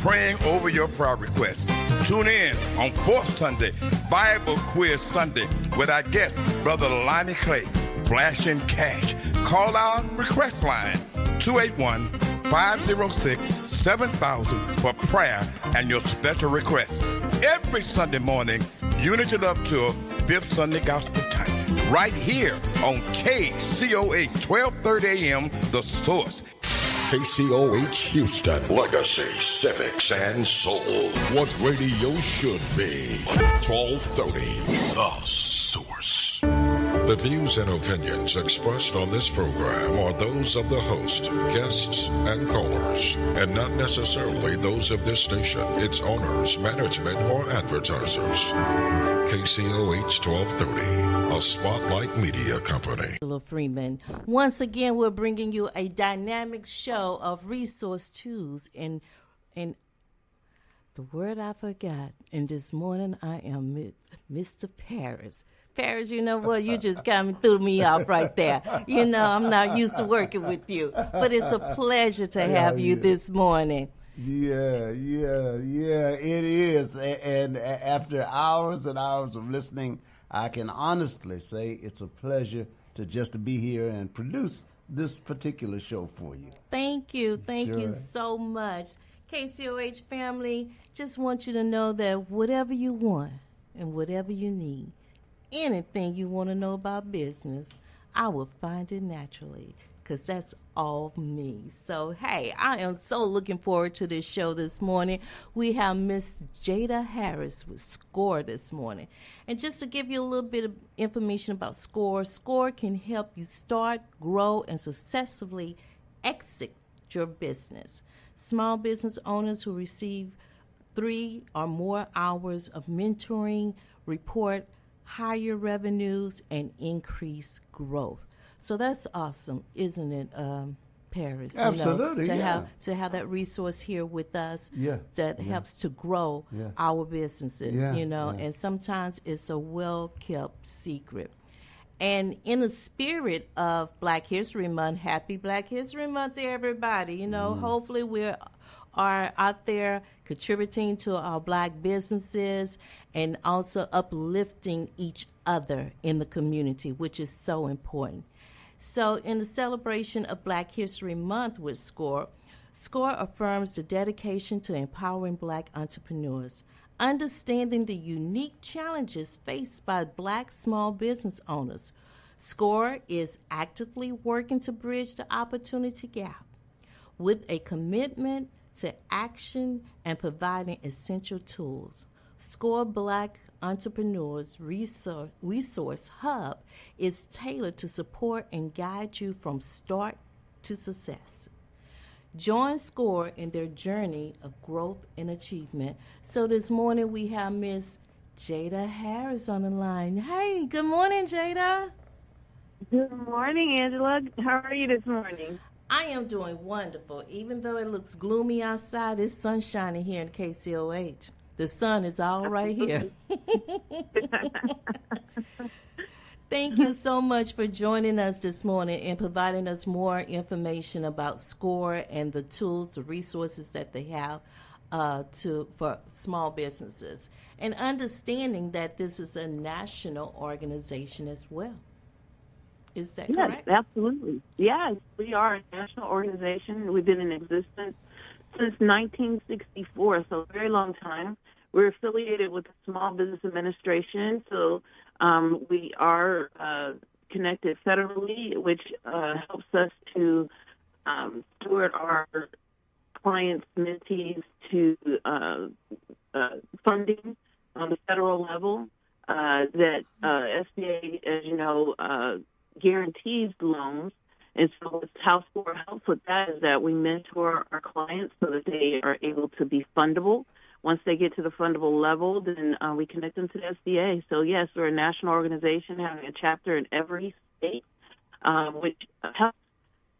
praying over your prayer requests. Tune in on fourth Sunday, Bible Quiz Sunday, with our guest, Brother Lonnie Clay, Flashing Cash. Call our request line, 281-506-7000 for prayer and your special request. Every Sunday morning, Unity Love Tour, 5th Sunday Gospel Time, right here on KCOH, 1230 a.m., The Source. KCOH Houston. Legacy, civics, and soul. What radio should be. 1230, The Source. The views and opinions expressed on this program are those of the host, guests, and callers, and not necessarily those of this station, its owners, management, or advertisers. KCOH 1230, a Spotlight Media Company. Angela Freeman. Once again, we're bringing you a dynamic show of resource tools and the word I forgot. And this morning, I am Mr. Paris. Paris, you know what? You just kind of threw me off right there. You know, I'm not used to working with you. But it's a pleasure to have you this morning. Yeah, it is. And after hours and hours of listening, I can honestly say it's a pleasure to be here and produce this particular show for you. Thank you. Thank you so much. KCOH family, just want you to know that whatever you want and whatever you need, anything you want to know about business, I will find it naturally, because that's all me. So, hey, I am so looking forward to this show this morning. We have Miss Jada Harris with S.C.O.R.E this morning. And just to give you a little bit of information about S.C.O.R E, S.C.O.R E can help you start, grow, and successfully exit your business. Small business owners who receive 3 or more hours of mentoring report higher revenues and increase growth. So that's awesome, isn't it, Paris? Absolutely, to have that resource here with us that helps to grow our businesses, and sometimes it's a well-kept secret. And in the spirit of Black History Month, happy Black History Month to everybody. Hopefully we are out there contributing to our Black businesses and also uplifting each other in the community, which is so important. So in the celebration of Black History Month with S.C.O.R E, S.C.O.R E affirms the dedication to empowering Black entrepreneurs, understanding the unique challenges faced by Black small business owners. S.C.O.R E is actively working to bridge the opportunity gap with a commitment to action and providing essential tools. S.C.O.R E Black Entrepreneurs Resource Hub is tailored to support and guide you from start to success. Join S.C.O.R E in their journey of growth and achievement. So this morning we have Miss Jada Harris on the line. Hey, good morning, Jada. Good morning, Angela. How are you this morning? I am doing wonderful. Even though it looks gloomy outside, it's sun shining here in KCOH. The sun is all right here. Thank you so much for joining us this morning and providing us more information about S.C.O.R E and the tools, the resources that they have for small businesses, and understanding that this is a national organization as well. Is that correct? Yes, absolutely. Yes, we are a national organization. We've been in existence since 1964, so a very long time. We're affiliated with the Small Business Administration, so we are connected federally, which helps us to steward our clients' mentees to funding on the federal level that SBA, as you know, guarantees loans. And so how S.C.O.R E helps with that is that we mentor our clients so that they are able to be fundable. Once they get to the fundable level, then we connect them to the SBA. So, yes, we're a national organization having a chapter in every state, which helps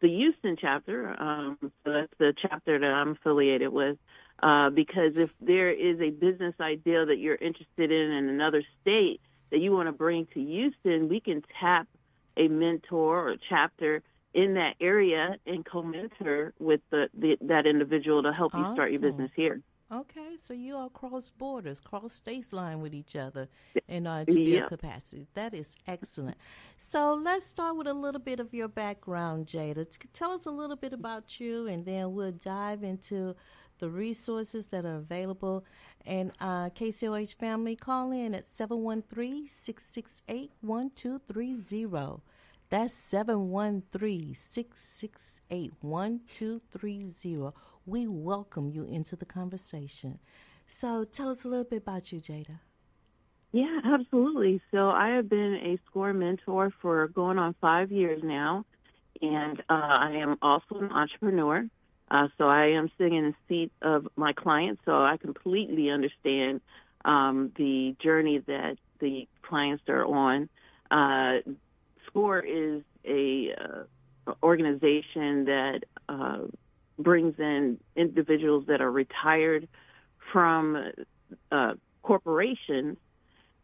the Houston chapter. So that's the chapter that I'm affiliated with. Because if there is a business idea that you're interested in another state that you want to bring to Houston, we can tap a mentor or chapter in that area and co-mentor with that individual to help you start your business here. Okay, so you all cross borders, cross states line with each other in order to build capacity. That is excellent. So let's start with a little bit of your background, Jada. Tell us a little bit about you, and then we'll dive into the resources that are available. And KCOH family, call in at 713-668-1230. That's 713-668-1230. We welcome you into the conversation. So tell us a little bit about you, Jada. Yeah, absolutely. So I have been a S.C.O.R.E mentor for going on 5 years now, and I am also an entrepreneur. So I am sitting in the seat of my clients, so I completely understand the journey that the clients are on. S.C.O.R.E is a organization that brings in individuals that are retired from corporations,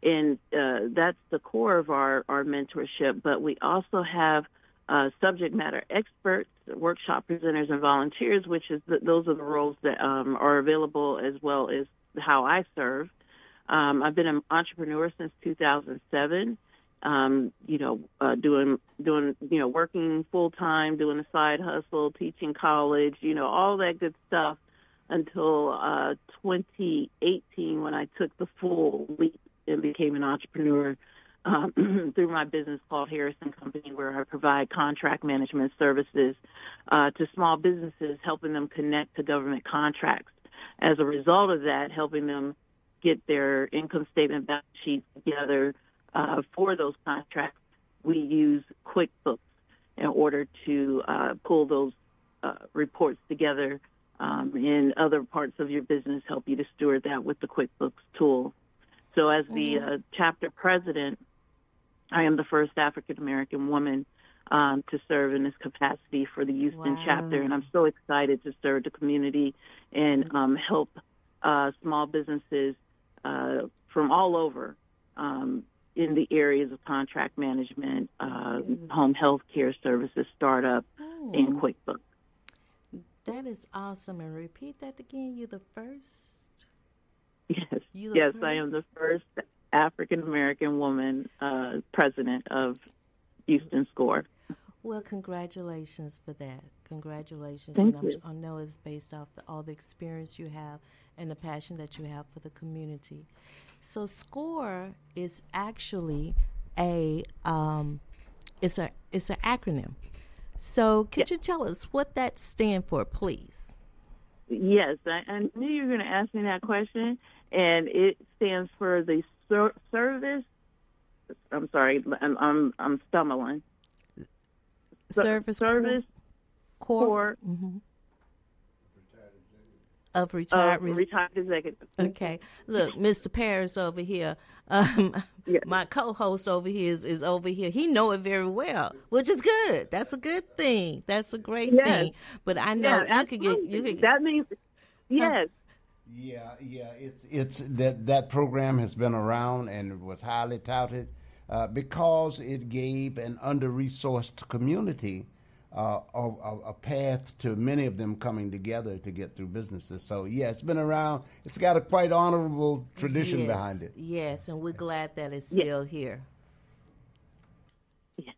and that's the core of our mentorship. But we also have subject matter experts, workshop presenters, and volunteers, which is those are the roles that are available, as well as how I serve. I've been an entrepreneur since 2007. Doing working full time, doing a side hustle, teaching college, all that good stuff until 2018, when I took the full leap and became an entrepreneur through my business called Harrison Company, where I provide contract management services to small businesses, helping them connect to government contracts. As a result of that, helping them get their income statement balance sheets together for those contracts, we use QuickBooks in order to pull those reports together, and other parts of your business, help you to steward that with the QuickBooks tool. So as the chapter president, I am the first African-American woman to serve in this capacity for the Houston chapter, and I'm so excited to serve the community and help small businesses from all over in the areas of contract management, home health care services, startup, and QuickBooks. That is awesome. And repeat that again. You're the first? Yes. Yes, I am the first African-American woman president of Houston S.C.O.R.E. Well, congratulations for that. Congratulations. Thank you. I know it's based off all the experience you have and the passion that you have for the community. So S.C.O.R.E is actually it's an acronym. So could you tell us what that stands for, please? Yes, I knew you were going to ask me that question, and it stands for the service. I'm sorry, I'm stumbling. Service Corps. Of retired executives. Okay. Look, Mr. Paris over here, my co-host over here is over here. He know it very well, which is good. That's a good thing. That's a great thing. But I know you could get. That means yes. Yeah. It's that program has been around and was highly touted because it gave an under-resourced community a path to many of them coming together to get through businesses. So, yeah, it's been around. It's got a quite honorable tradition behind it. Yes, and we're glad that it's still here. Yeah,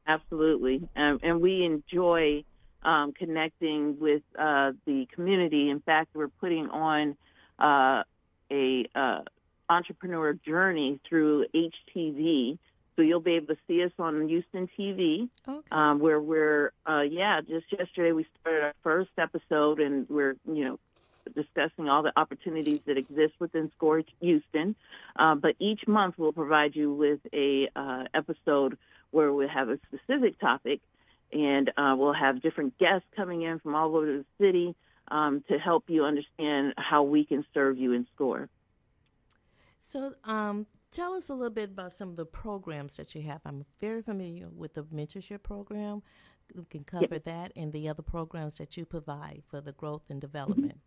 absolutely. And we enjoy connecting with the community. In fact, we're putting on a entrepreneur journey through HTV. So you'll be able to see us on Houston TV, where we're, just yesterday we started our first episode, and we're, discussing all the opportunities that exist within S.C.O.R.E Houston. But each month we'll provide you with a episode where we have a specific topic, and we'll have different guests coming in from all over the city to help you understand how we can serve you in S.C.O.R.E. So, tell us a little bit about some of the programs that you have. I'm very familiar with the mentorship program. We can cover that and the other programs that you provide for the growth and development.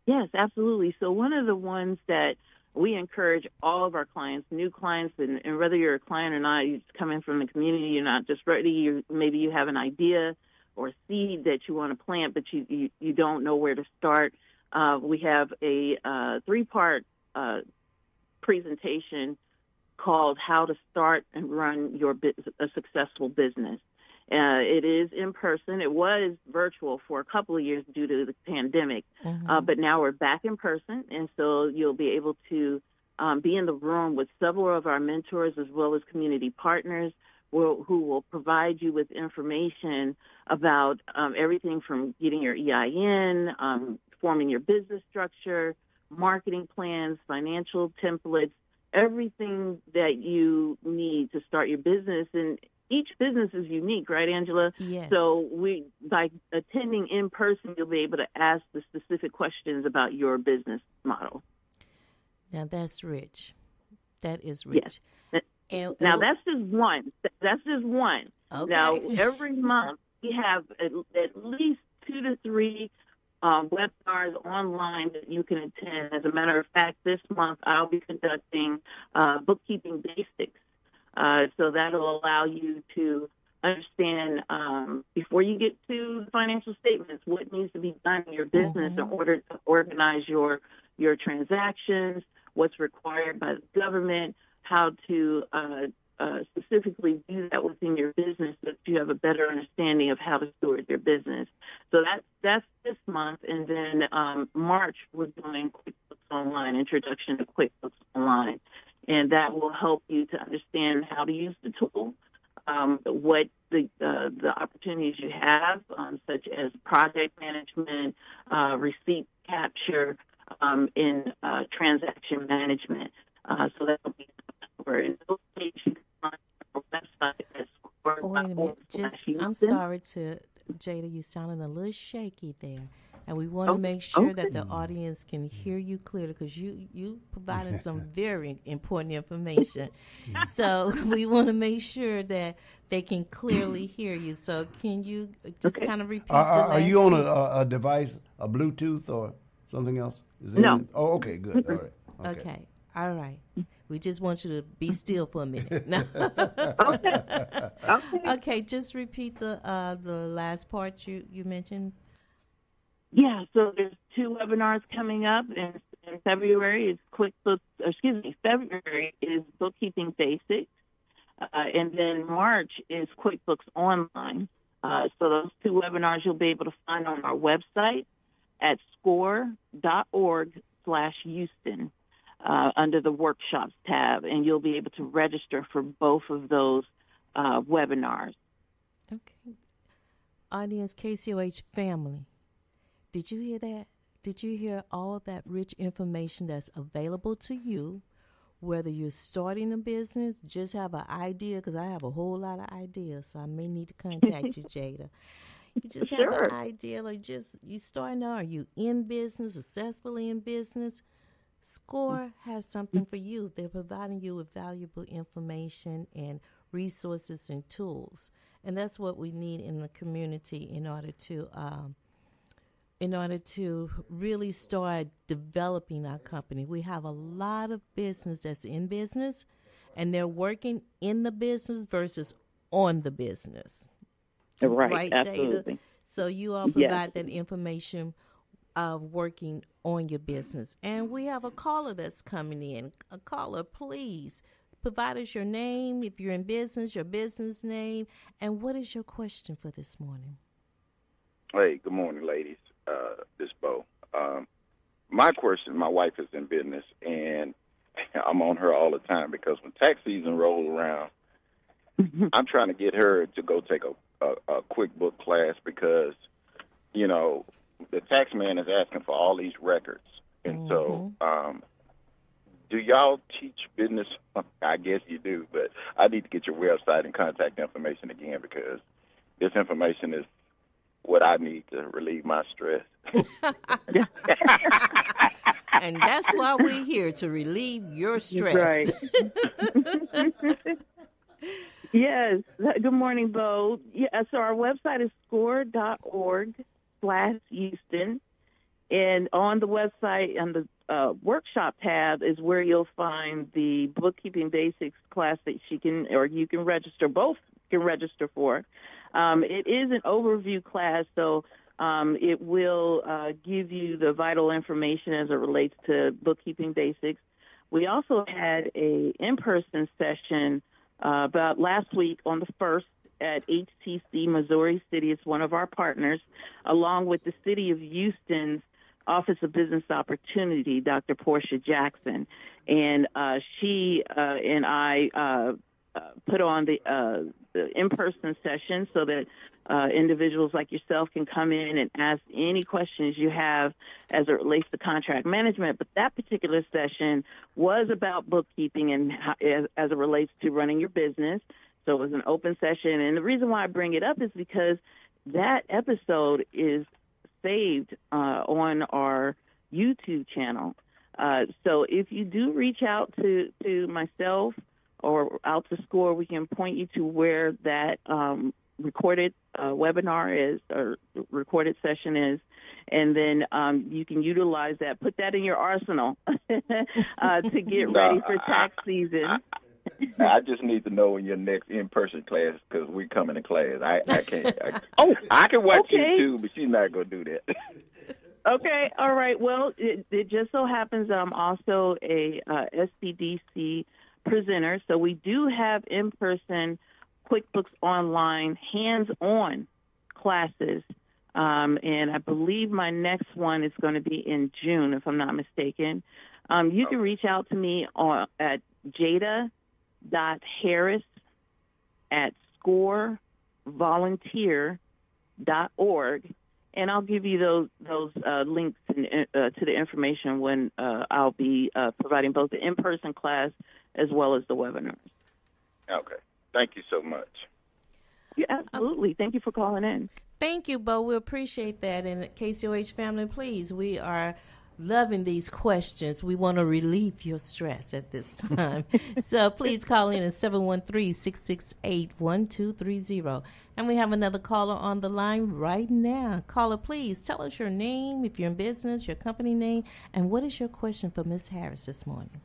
Yes, absolutely. So one of the ones that we encourage all of our clients, new clients, and whether you're a client or not, you just come in from the community, you're not just ready, maybe you have an idea or a seed that you want to plant, but you don't know where to start. We have a 3-part presentation called How to Start and Run a Successful Business. It is in person. It was virtual for a couple of years due to the pandemic, but now we're back in person, and so you'll be able to be in the room with several of our mentors as well as community partners who will provide you with information about everything from getting your EIN, forming your business structure, marketing plans, financial templates, everything that you need to start your business. And each business is unique, right, Angela? Yes. So by attending in person, you'll be able to ask the specific questions about your business model. Now, that's rich. That is rich. Yes. Now, that's just one. That's just one. Okay. Now, every month, we have at least 2 to 3 webinars online that you can attend. As a matter of fact, this month I'll be conducting bookkeeping basics. So that'll allow you to understand before you get to the financial statements what needs to be done in your business in order to organize your transactions, what's required by the government, how to specifically do that within your business so that you have a better understanding of how to steward your business. So that's this month. And then March, we're doing QuickBooks Online, Introduction to QuickBooks Online. And that will help you to understand how to use the tool, what the opportunities you have, such as project management, receipt capture, and transaction management. So that will be in those pages you can find our website at S.C.O.R.E. Wait a minute. I'm sorry to Jada, you sounding a little shaky there. And we want to make sure that the audience can hear you clearly because you provided some very important information. So we want to make sure that they can clearly hear you. So can you just kind of repeat the last Are you on piece? a device, a Bluetooth or something else? No. Oh, okay, good. All right. Okay. All right. We just want you to be still for a minute. No. Okay, just repeat the last part you mentioned. Yeah, so there's 2 webinars coming up in February. February is bookkeeping basics, and then March is QuickBooks Online. So those 2 webinars you'll be able to find on our website at S.C.O.R.E..org/Houston under the Workshops tab, and you'll be able to register for both of those webinars. Okay. Audience, KCOH family. Did you hear that? Did you hear all that rich information that's available to you, whether you're starting a business, just have an idea, because I have a whole lot of ideas, so I may need to contact you, Jada. You just have an idea, like you starting out, are you in business, successfully in business? S.C.O.R.E. has something for you. They're providing you with valuable information and resources and tools. And that's what we need in the community in order to really start developing our company. We have a lot of business that's in business, and they're working in the business versus on the business. Right, absolutely. Jada? So you all provide that information of working on your business. And we have a caller that's coming in. A caller, please provide us your name, if you're in business, your business name, and what is your question for this morning? Hey, good morning, ladies. This is Bo. My question, my wife is in business, and I'm on her all the time because when tax season rolls around, I'm trying to get her to go take a QuickBook class because, you know, the tax man is asking for all these records. And so do y'all teach business? I guess you do, but I need to get your website and contact information again because this information is what I need to relieve my stress. And that's why we're here, to relieve your stress. Right. Yes. Good morning, Bo. Yeah, so our website is S.C.O.R.E..org/Houston, And on the website, on the workshop tab, is where you'll find the bookkeeping basics class that you can register. Both can register for. It is an overview class, so it will give you the vital information as it relates to bookkeeping basics. We also had a in-person session about last week on the 1st at HTC Missouri City. It's one of our partners, along with the City of Houston's Office of Business Opportunity, Dr. Portia Jackson. And she and I put on the in-person session so that individuals like yourself can come in and ask any questions you have as it relates to contract management. But that particular session was about bookkeeping and how, as it relates to running your business. So it was an open session. And the reason why I bring it up is because that episode is saved on our YouTube channel. So if you do reach out to myself or out to S.C.O.R.E, we can point you to where that recorded webinar is or recorded session is, and then you can utilize that, put that in your arsenal to get ready for tax season. I just need to know when your next in-person class, because we're coming to class. I can't. I can watch you too, but she's not going to do that. Okay, all right. Well, it just so happens that I'm also a SBDC presenter, so we do have in-person QuickBooks Online hands-on classes, and I believe my next one is going to be in June, if I'm not mistaken. You can reach out to me at jada.harris@scorevolunteer.org, and I'll give you those links to the information when I'll be providing both the in-person class as well as the webinars. Okay. Thank you so much. Yeah, absolutely. Thank you for calling in. Thank you, Bo. We appreciate that. And KCOH family, please, we are loving these questions. We want to relieve your stress at this time. So please call in at 713-668-1230. And we have another caller on the line right now. Caller, please tell us your name, if you're in business, your company name, and what is your question for Ms. Harris this morning?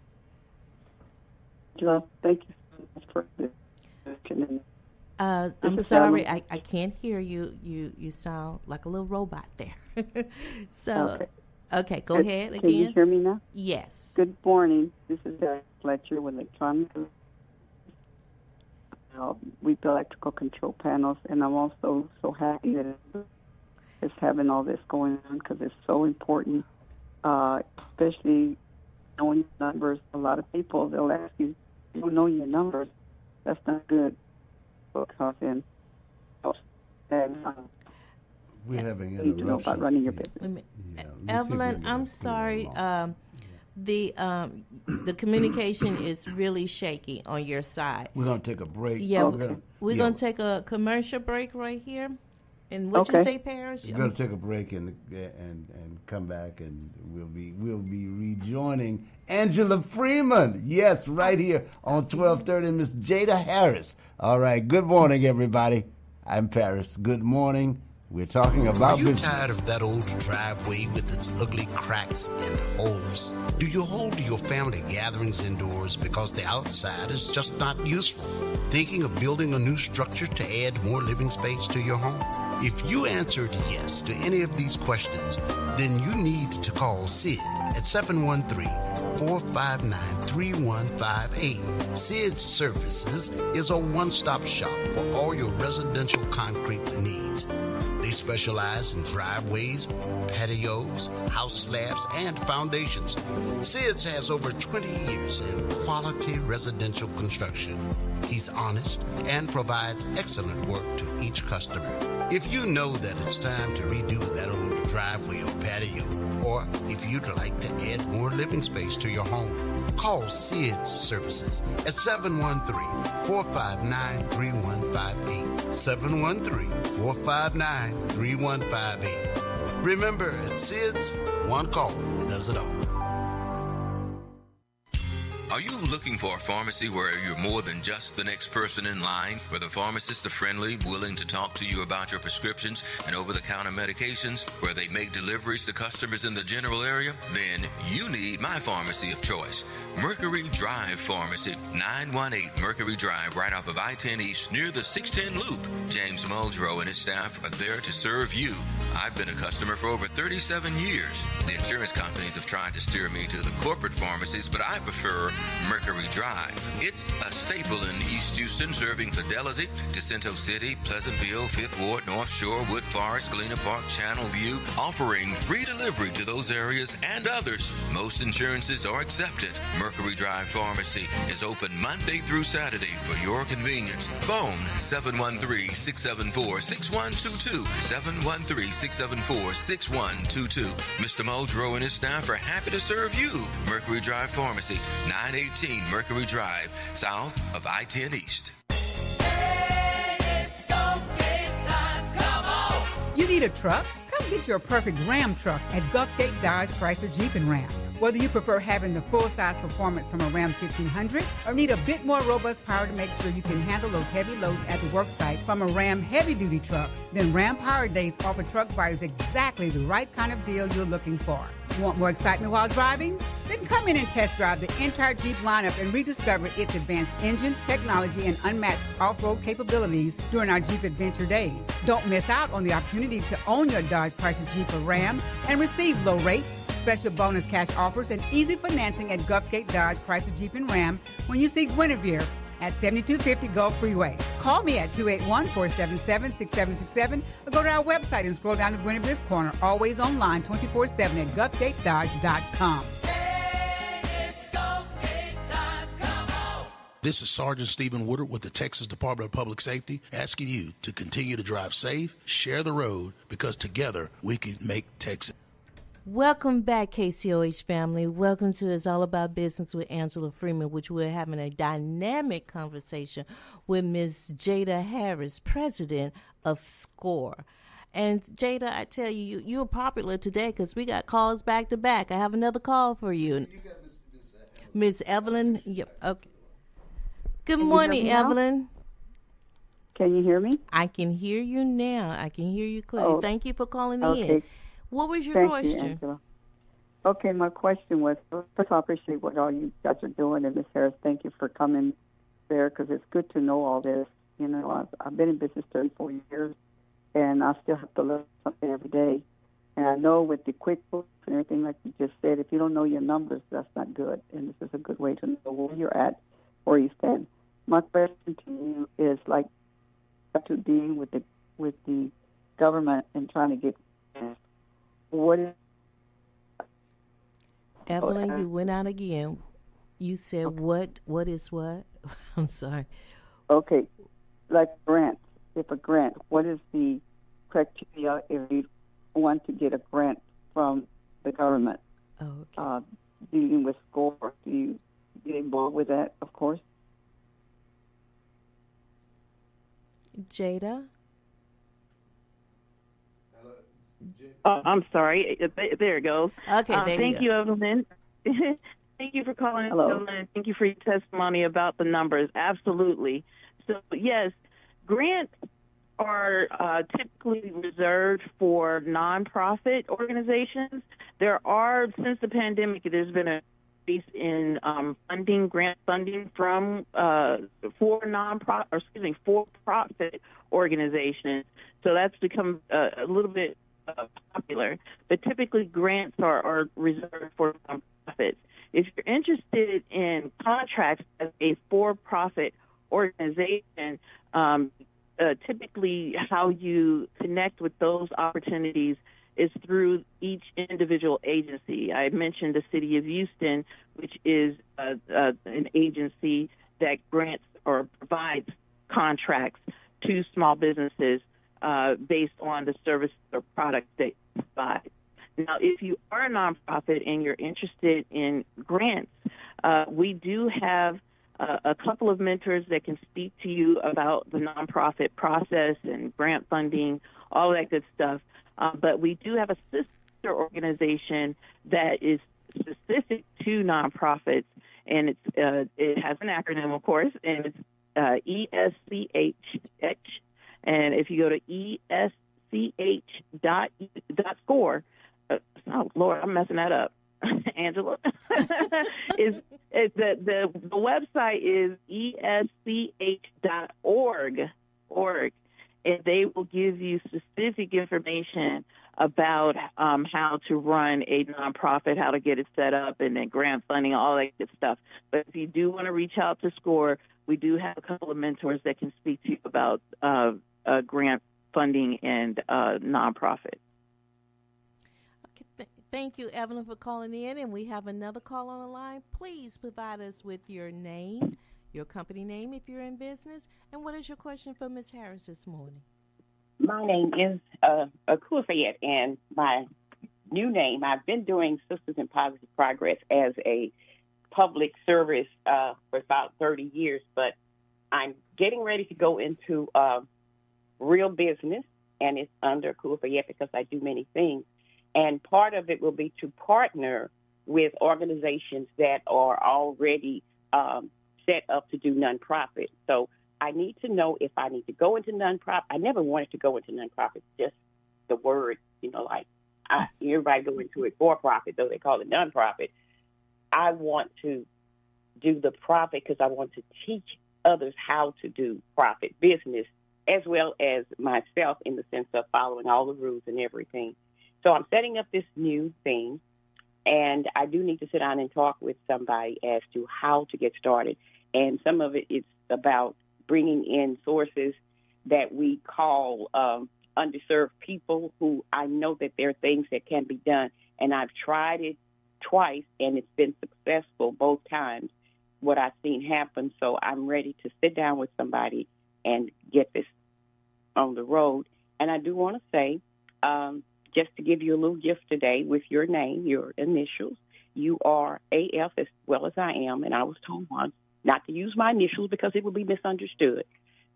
Angela, thank you so much for this. I'm sorry, I can't hear you. You sound like a little robot there. So, okay, go ahead again. Can you hear me now? Yes. Good morning. This is Diane Fletcher with Electronic. We build electrical control panels, and I'm also so happy that it's having all this going on because it's so important, especially knowing your numbers. A lot of people, they'll ask you, you don't know your numbers. That's not good. Because we're having you need to know about running your business. Evelyn, I'm sorry. The communication is really shaky on your side. We're going to take a break. Yeah, we're going to take a commercial break right here. And what you say, Paris? We're going to take a break and come back, and we'll be rejoining Angela Freeman. Yes, right here on 1230. Miss Jada Harris. All right. Good morning, everybody. I'm Paris. Good morning. We're talking about business. Are you tired of that old driveway with its ugly cracks and holes? Do you hold your family gatherings indoors because the outside is just not useful? Thinking of building a new structure to add more living space to your home? If you answered yes to any of these questions, then you need to call Sid at 713-459-3158. Sid's Services is a one-stop shop for all your residential concrete needs. They specialize in driveways, patios, house slabs, and foundations. Sid's has over 20 years in quality residential construction. He's honest and provides excellent work to each customer. If you know that it's time to redo that old driveway or patio, or if you'd like to add more living space to your home, call Sid's Services at 713-459-3158. 713-459-3158. Remember, at Sid's, one call does it all. Are you looking for a pharmacy where you're more than just the next person in line, where the pharmacists are friendly, willing to talk to you about your prescriptions and over-the-counter medications, where they make deliveries to customers in the general area? Then you need my pharmacy of choice, Mercury Drive Pharmacy, 918 Mercury Drive, right off of I-10 East near the 610 Loop. James Muldrow and his staff are there to serve you. I've been a customer for over 37 years. The insurance companies have tried to steer me to the corporate pharmacies, but I prefer Mercury Drive. It's a staple in East Houston, serving Fidelity, Jacinto City, Pleasantville, Fifth Ward, North Shore, Wood Forest, Galena Park, Channel View, offering free delivery to those areas and others. Most insurances are accepted. Mercury Drive Pharmacy is open Monday through Saturday for your convenience. Phone 713-674-6122, 713-674-6122. Mr. Muldrow and his staff are happy to serve you. Mercury Drive Pharmacy, 918 Mercury Drive, south of I-10 East. You need a truck? Come get your perfect Ram truck at Gulfgate Dodge Chrysler Jeep and Ram. Whether you prefer having the full-size performance from a Ram 1500 or need a bit more robust power to make sure you can handle those heavy loads at the work site from a Ram heavy-duty truck, then Ram Power Days offer truck buyers exactly the right kind of deal you're looking for. Want more excitement while driving? Then come in and test drive the entire Jeep lineup and rediscover its advanced engines, technology, and unmatched off-road capabilities during our Jeep Adventure Days. Don't miss out on the opportunity to own your Dodge Chrysler Jeep or Ram and receive low rates, special bonus cash offers, and easy financing at Gulfgate Dodge Chrysler Jeep and Ram when you see Guinevere at 7250 Gulf Freeway. Call me at 281-477-6767 or go to our website and scroll down to Guinevere's Corner, always online 24/7 at GulfgateDodge.com. This is Sergeant Stephen Woodard with the Texas Department of Public Safety, asking you to continue to drive safe, share the road, because together we can make Texas. Welcome back, KCOH family. Welcome to It's All About Business with Angela Freeman, which we're having a dynamic conversation with Ms. Jada Harris, president of S.C.O.R.E. And Jada, I tell you, you're popular today because we got calls back to back. I have another call for you. Miss Evelyn. Yep. Okay. Good morning, Evelyn. Can you hear me? I can hear you now. I can hear you clearly. Oh, thank you for calling okay. in. What was your question? Thank you, Angela. Okay, my question was, first of all, I appreciate what all you guys are doing, and Ms. Harris, thank you for coming there, because it's good to know all this. You know, I've been in business 34 years, and I still have to learn something every day. And I know with the QuickBooks and everything, like you just said, if you don't know your numbers, that's not good. And this is a good way to know where you're at, where you stand. My question to you is, like, to deal with the government and trying to get what is... Evelyn, you went out again. You said okay. What is what? I'm sorry. Okay, like grants. If a grant, what is the criteria if you want to get a grant from the government? Oh, okay. Dealing with S.C.O.R.E, do you get involved with that, of course? Jada? I'm sorry. There it goes. Okay, thank you, Evelyn. Thank you for calling, Evelyn. Thank you for your testimony about the numbers. Absolutely. So, yes, grants are typically reserved for nonprofit organizations. There are, since the pandemic, there's been a increase in grant funding from for-profit organizations. So that's become a little bit popular, but typically grants are reserved for nonprofits. If you're interested in contracts as a for-profit organization, typically how you connect with those opportunities is through each individual agency. I mentioned the City of Houston, which is an agency that grants or provides contracts to small businesses based on the service or product they provide. Now, if you are a nonprofit and you're interested in grants, we do have a couple of mentors that can speak to you about the nonprofit process and grant funding, all that good stuff. But we do have a sister organization that is specific to nonprofits, and it has an acronym, of course, and it's ESCH. And if you go to ESCH.SCORE, oh Lord, I'm messing that up, Angela. the website is ESCH.org, and they will give you specific information about how to run a nonprofit, how to get it set up, and then grant funding, all that good stuff. But if you do want to reach out to S.C.O.R.E, we do have a couple of mentors that can speak to you about grant funding and nonprofit. Okay, thank you, Evelyn, for calling in. And we have another call on the line. Please provide us with your name, your company name if you're in business, and what is your question for Ms. Harris this morning? My name is S.C.O.R.E, and my new name, I've been doing Sisters in Positive Progress as a public service for about 30 years, but I'm getting ready to go into real business, and it's under S.C.O.R.E because I do many things. And part of it will be to partner with organizations that are already set up to do nonprofit. So I need to know if I need to go into nonprofit. I never wanted to go into nonprofit, just the word, everybody go into it for profit, though they call it nonprofit. I want to do the profit because I want to teach others how to do profit business, as well as myself, in the sense of following all the rules and everything. So I'm setting up this new thing, and I do need to sit down and talk with somebody as to how to get started. And some of it is about bringing in sources that we call underserved people who I know that there are things that can be done. And I've tried it twice, and it's been successful both times, what I've seen happen. So I'm ready to sit down with somebody and get this on the road. And I do want to say, just to give you a little gift today with your name, your initials, you are AF as well as I am, and I was told once not to use my initials because it would be misunderstood.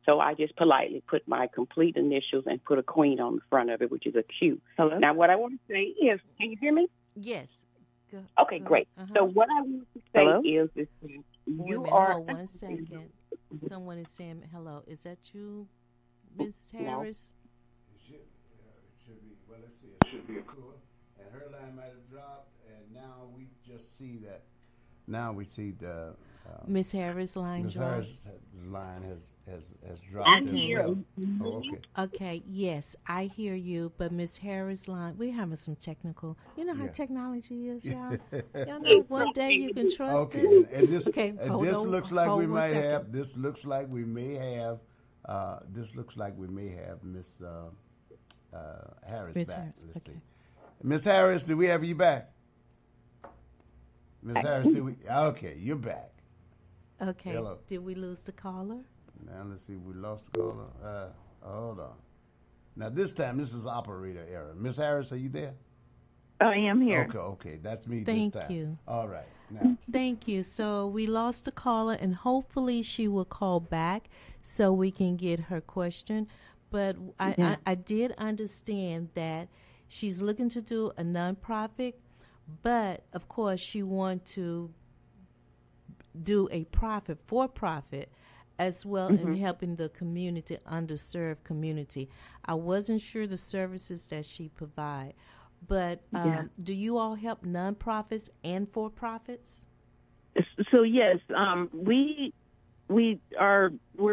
So I just politely put my complete initials and put a queen on the front of it, which is a Q. Hello? Now, what I want to say is, can you hear me? Yes. Okay, great. So what I want to say is you are... Hold 1 second. Someone is saying hello. Is that you, Ms. Harris? No. It should be. Well, let's see. It should be a cool. And her line might have dropped, and now we just see that. Now we see the... Ms. Harris' line dropped. Ms. Harris' line has dropped. I'm here. Oh, okay. Okay, yes, I hear you, but Ms. Harris' line, we're having some technical, how technology is, y'all? Y'all know one day you can trust it. And this, okay, and this looks like we might have, this looks like we may have Miss Harris Ms. back. Harris, Let's okay. see. Miss Harris, do we have you back? Miss Harris, okay, you're back. Okay. Hello. Did we lose the caller? Now let's see. We lost the caller. Hold on. Now this time, this is operator error. Miss Harris, are you there? I am here. Okay. That's me. Thank this time. you. All right. Now. Thank you. So we lost the caller, and hopefully she will call back so we can get her question. But I did understand that she's looking to do a nonprofit, but of course she wants to do a for-profit as well in helping the community, underserved community. I wasn't sure the services that she provide, but do you all help nonprofits and for-profits? So yes, we're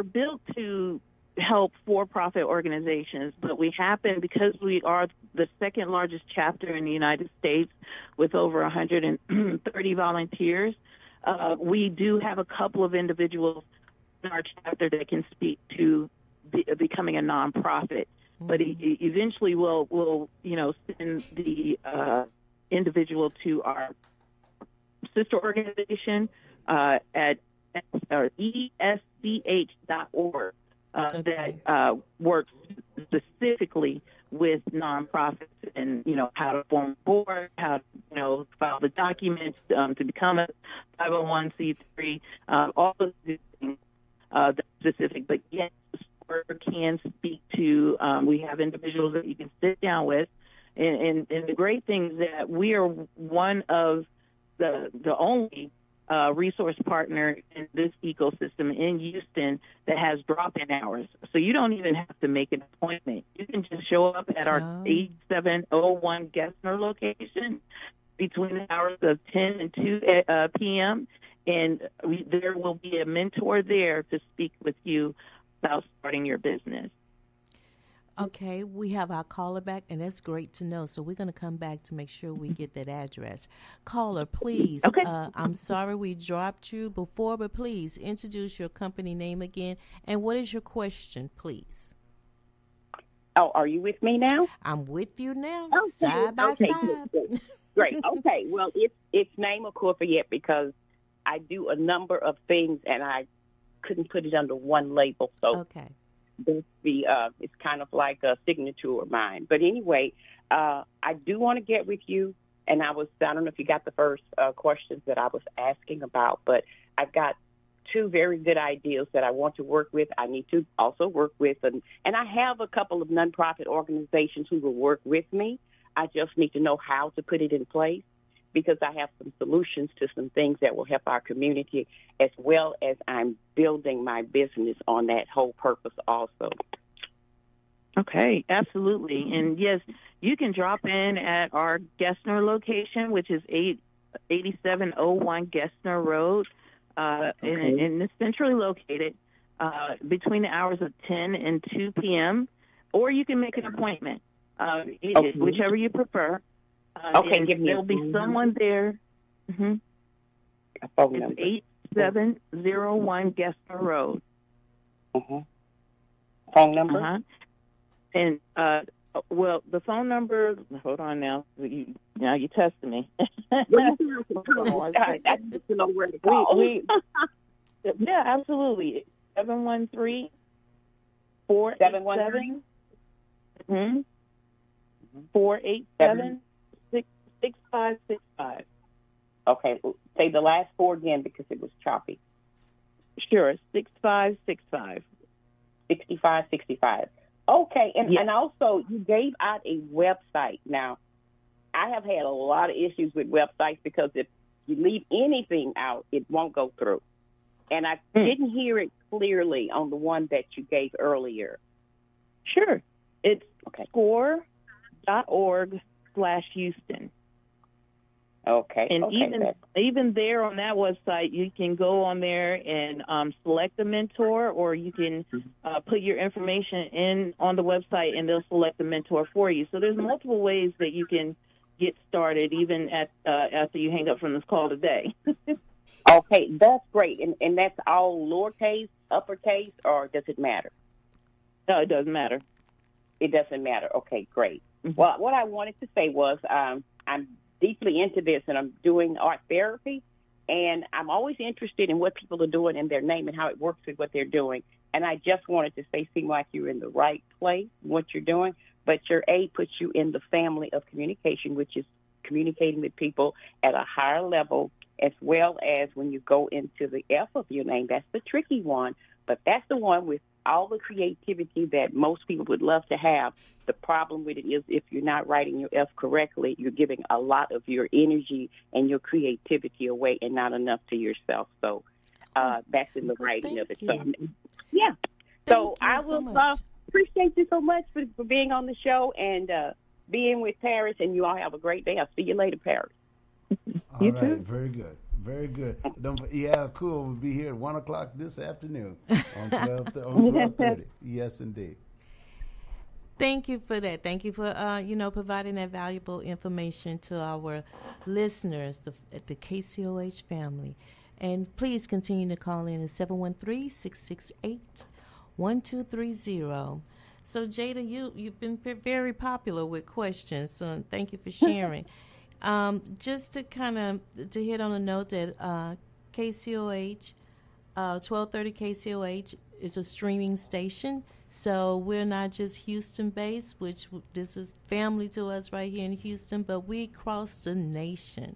built to help for-profit organizations, but we happen, because we are the second largest chapter in the United States with over 130 volunteers. We do have a couple of individuals in our chapter that can speak to becoming a nonprofit, but eventually we'll send the individual to our sister organization at ESCH.org that works specifically with nonprofits and, how to form a board, how to, file the documents to become a 501c3, all of these things specific. But yes, S.C.O.R.E can speak to, we have individuals that you can sit down with. And the great thing is that we are one of the only resource partner in this ecosystem in Houston that has drop-in hours. So you don't even have to make an appointment. You can just show up at our 8701 Gessner location between the hours of 10 and 2 p.m., and there will be a mentor there to speak with you about starting your business. Okay, we have our caller back, and that's great to know. So we're going to come back to make sure we get that address. Caller, please. Okay. I'm sorry we dropped you before, but please introduce your company name again. And what is your question, please? Oh, are you with me now? I'm with you now, okay. side by side. Good. Great. Okay. Well, it's name a corporate because I do a number of things, and I couldn't put it under one label. So okay. It's kind of like a signature of mine. But anyway, I do want to get with you. And I don't know if you got the first questions that I was asking about, but I've got two very good ideas that I want to work with. I need to also work with, and I have a couple of nonprofit organizations who will work with me. I just need to know how to put it in place, because I have some solutions to some things that will help our community, as well as I'm building my business on that whole purpose also. Okay, absolutely. And yes, you can drop in at our Gessner location, which is 8701 Gessner Road, and it's centrally located between the hours of 10 and 2 p.m., or you can make an appointment, whichever you prefer. There'll be someone there. Mm-hmm. A phone number. It's 8701 Gessner Road. Phone number? And, the phone number, hold on now. Now you're testing me. I need to know where to call. Yeah, absolutely. 713-487. 487 6565. Okay, say the last four again because it was choppy. Sure, 6565. 6565. Okay, and also you gave out a website. Now, I have had a lot of issues with websites because if you leave anything out, it won't go through. And I didn't hear it clearly on the one that you gave earlier. Sure. It's SCORE.org/Houston. Okay. And even there on that website, you can go on there and select a mentor, or you can put your information in on the website, and they'll select a mentor for you. So there's multiple ways that you can get started, even after you hang up from this call today. Okay, that's great. And that's all lowercase, uppercase, or does it matter? No, it doesn't matter. It doesn't matter. Okay, great. Mm-hmm. Well, what I wanted to say was I'm deeply into this, and I'm doing art therapy, and I'm always interested in what people are doing in their name and how it works with what they're doing. And I just wanted to say, seem like you're in the right place, what you're doing, but your A puts you in the family of communication, which is communicating with people at a higher level, as well as when you go into the F of your name. That's the tricky one, but that's the one with all the creativity that most people would love to have. The problem with it is if you're not writing your F correctly, you're giving a lot of your energy and your creativity away and not enough to yourself. So that's in the writing of it. So, yeah. So I will appreciate you so much for being on the show and being with Paris, and you all have a great day. I'll see you later, Paris. All right. Very good. Very good. Cool. We'll be here at 1 o'clock this afternoon on 12:30. Yes, indeed. Thank you for that. Thank you for, providing that valuable information to our listeners, the KCOH family. And please continue to call in at 713-668-1230. So, Jada, you've been very popular with questions, so thank you for sharing. Just to to hit on a note that KCOH, 1230 KCOH is a streaming station. So we're not just Houston-based, which this is family to us right here in Houston, but we cross the nation.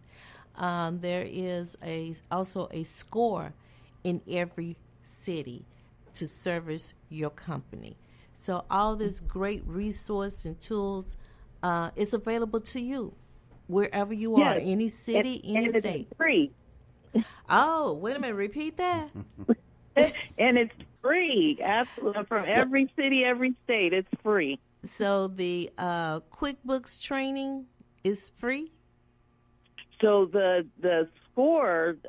There is also a S.C.O.R.E in every city to service your company. So all this great resource and tools is available to you wherever you are, any city, any state. It's free. Oh, wait a minute. Repeat that. And it's free, absolutely, from every city, every state. It's free. So the QuickBooks training is free? So the S.C.O.R.E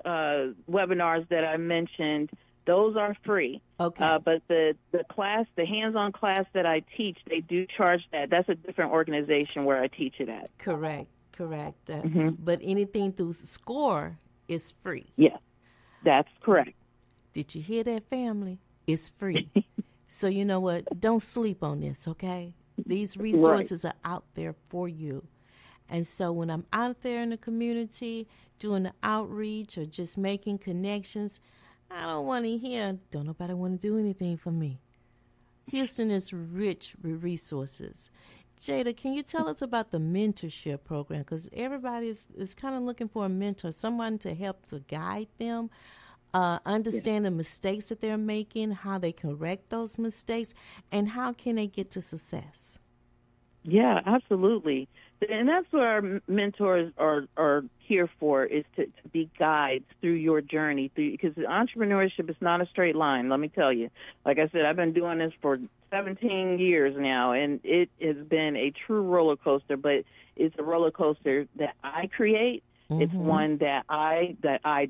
webinars that I mentioned, those are free. Okay. But the class, the hands-on class that I teach, they do charge that. That's a different organization where I teach it at. Correct. But anything through S.C.O.R.E is free. Yes, that's correct. Did you hear that, family? It's free. So you know what? Don't sleep on this, okay? These resources are out there for you. And so when I'm out there in the community doing the outreach or just making connections, I don't want to hear, don't nobody want to do anything for me. Houston is rich with resources. Jada, can you tell us about the mentorship program? Because everybody is kind of looking for a mentor, someone to help to guide them, understand the mistakes that they're making, how they correct those mistakes, and how can they get to success. Yeah, absolutely. And that's what our mentors are here for, is to be guides through your journey. Because entrepreneurship is not a straight line, let me tell you. Like I said, I've been doing this for 17 years now, and it has been a true roller coaster, but it's a roller coaster that I create. Mm-hmm. It's one that I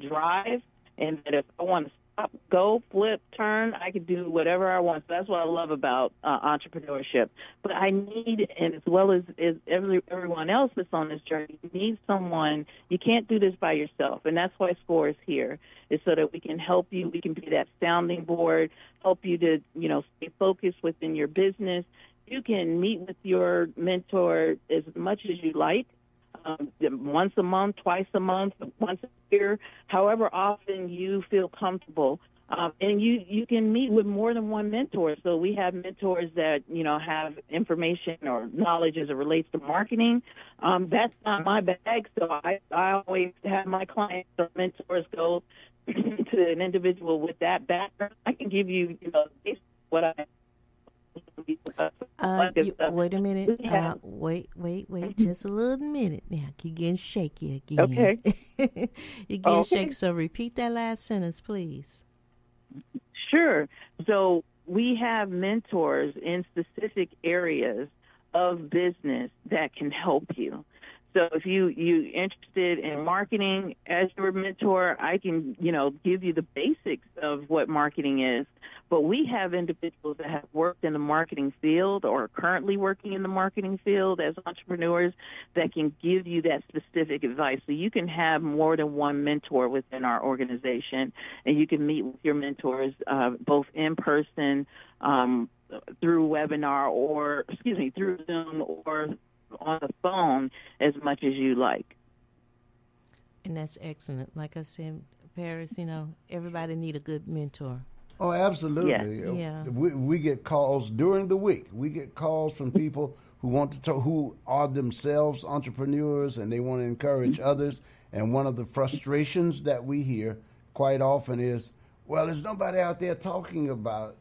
drive, and that if I want to stop, go, flip, turn, I can do whatever I want. So that's what I love about entrepreneurship. But I need, and as well as everyone else that's on this journey, you need someone. You can't do this by yourself, and that's why S.C.O.R.E is here, is so that we can help you. We can be that sounding board, help you to, stay focused within your business. You can meet with your mentor as much as you like. Once a month, twice a month, once a year, however often you feel comfortable. And you can meet with more than one mentor. So we have mentors that, have information or knowledge as it relates to marketing. That's not my bag, so I always have my clients or mentors go to an individual with that background. I can give you, what I wait a minute. Wait just a little minute now. You're getting shaky again. Okay. You're getting shaky. So repeat that last sentence, please. Sure. So we have mentors in specific areas of business that can help you. So if you're interested in marketing as your mentor, I can, give you the basics of what marketing is. But we have individuals that have worked in the marketing field or are currently working in the marketing field as entrepreneurs that can give you that specific advice. So you can have more than one mentor within our organization, and you can meet with your mentors both in person, through webinar, or through Zoom, or on the phone, as much as you like. And that's excellent. Like I said, Paris, everybody need a good mentor. Oh, absolutely. Yeah. We get calls during the week. We get calls from people who want to talk, who are themselves entrepreneurs, and they want to encourage others. And one of the frustrations that we hear quite often is, well, there's nobody out there talking about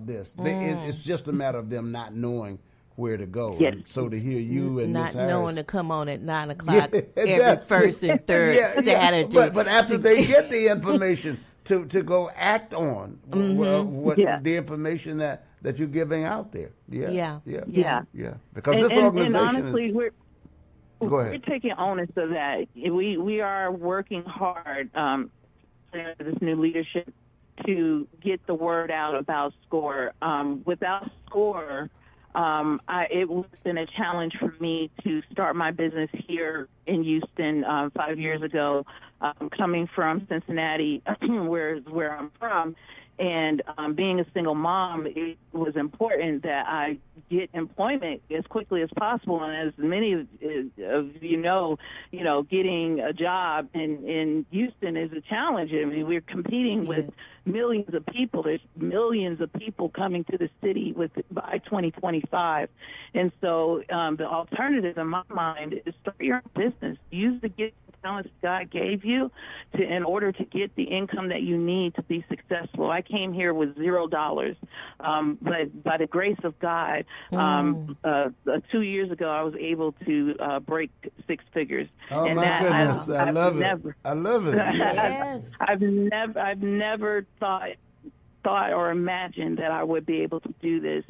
this. It's just a matter of them not knowing where to go. Yes. And so to hear you and not Ms. Harris, knowing to come on at 9 o'clock every first and third Saturday. But after they get the information to go act on the information that you're giving out there. Yeah. Because this organization and honestly, Go ahead. We're taking onus of that. We are working hard this new leadership to get the word out about S.C.O.R.E. Without S.C.O.R.E, it was been a challenge for me to start my business here in Houston 5 years ago, coming from Cincinnati, where I'm from. And being a single mom, it was important that I get employment as quickly as possible. And as many of you know, getting a job in Houston is a challenge. I mean, we're competing with millions of people. There's millions of people coming to the city by 2025. And so the alternative in my mind is start your own business. Use the gifts and talents God gave you in order to get the income that you need to be successful. I came here with $0, but by the grace of God, 2 years ago I was able to break six figures. Oh, and my goodness! I love it. Yes. I've never thought or imagined that I would be able to do this,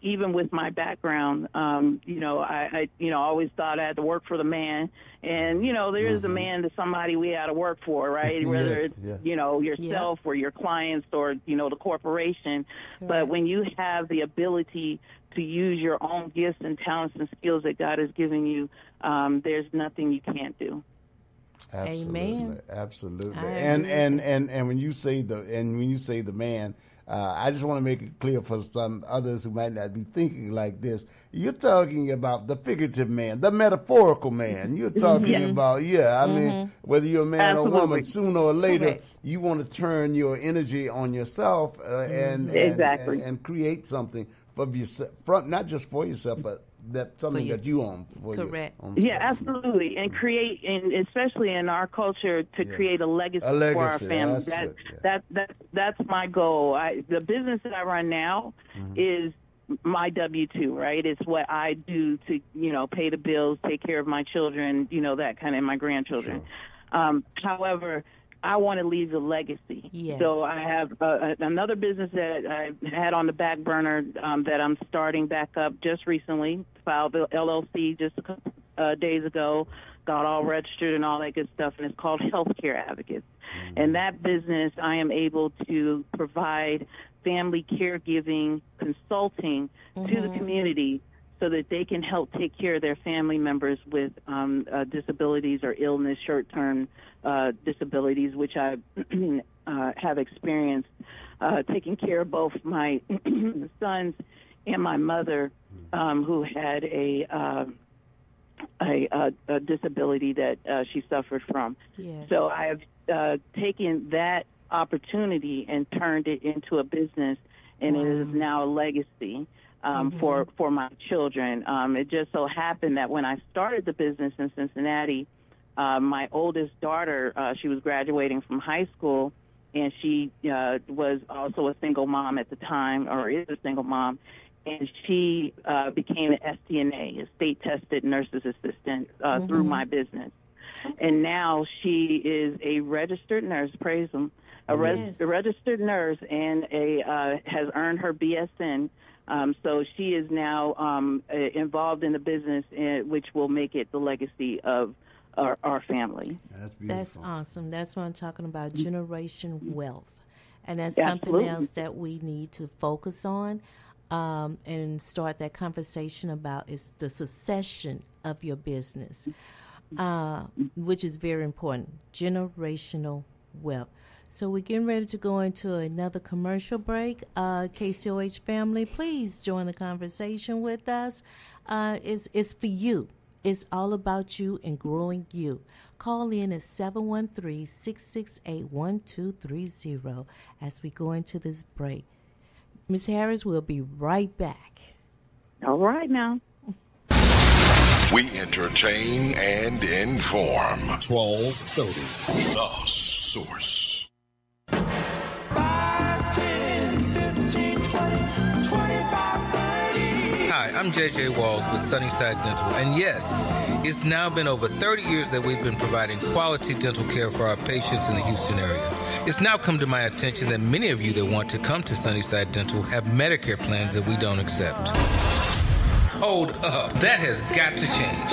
even with my background. I always thought I had to work for the man, and there is a man to somebody we had to work for, right? Whether it's yourself or your clients or the corporation. Correct. But when you have the ability to use your own gifts and talents and skills that God has given you, there's nothing you can't do. Absolutely. Amen. Absolutely. And when you say the man, I just want to make it clear for some others who might not be thinking like this. You're talking about the figurative man, the metaphorical man. You're talking about, I mean, whether you're a man or woman, sooner or later, you want to turn your energy on yourself and create something for yourself, not just for yourself, but that something that you own. Correct. Absolutely, and create, and especially in our culture, to create a legacy for our family. That's my goal. The business that I run now is my W-2, right? It's what I do to pay the bills, take care of my children, that kind of, and my grandchildren. Sure. However, I want to leave a legacy. Yes. So I have another business that I had on the back burner that I'm starting back up just recently, filed the LLC just a couple days ago, got all registered and all that good stuff, and it's called Healthcare Advocates. And that business, I am able to provide family caregiving consulting to the community so that they can help take care of their family members with disabilities or illness, short-term disabilities, which I have experienced taking care of both my sons and my mother, who had a disability that she suffered from. Yes. So I have taken that opportunity and turned it into a business, and it is now a legacy. For my children. It just so happened that when I started the business in Cincinnati, my oldest daughter, she was graduating from high school, and she was also a single mom at the time, or is a single mom, and she became an STNA, a state-tested nurse's assistant, through my business. And now she is a registered nurse, praise them, a registered nurse, and has earned her BSN. So she is now involved in the business, which will make it the legacy of our family. That's beautiful. That's awesome. That's what I'm talking about, generation wealth. And that's something else that we need to focus on and start that conversation about, is the succession of your business, which is very important, generational wealth. So we're getting ready to go into another commercial break. KCOH family, please join the conversation with us. It's for you. It's all about you and growing you. Call in at 713-668-1230 as we go into this break. Ms. Harris, we'll be right back. All right now. We entertain and inform. 1230, The Source. 5, 10, 15, 20, 25, 30. Hi, I'm J.J. Walls with Sunnyside Dental, and yes, it's now been over 30 years that we've been providing quality dental care for our patients in the Houston area. It's now come to my attention that many of you that want to come to Sunnyside Dental have Medicare plans that we don't accept. Hold up. That has got to change.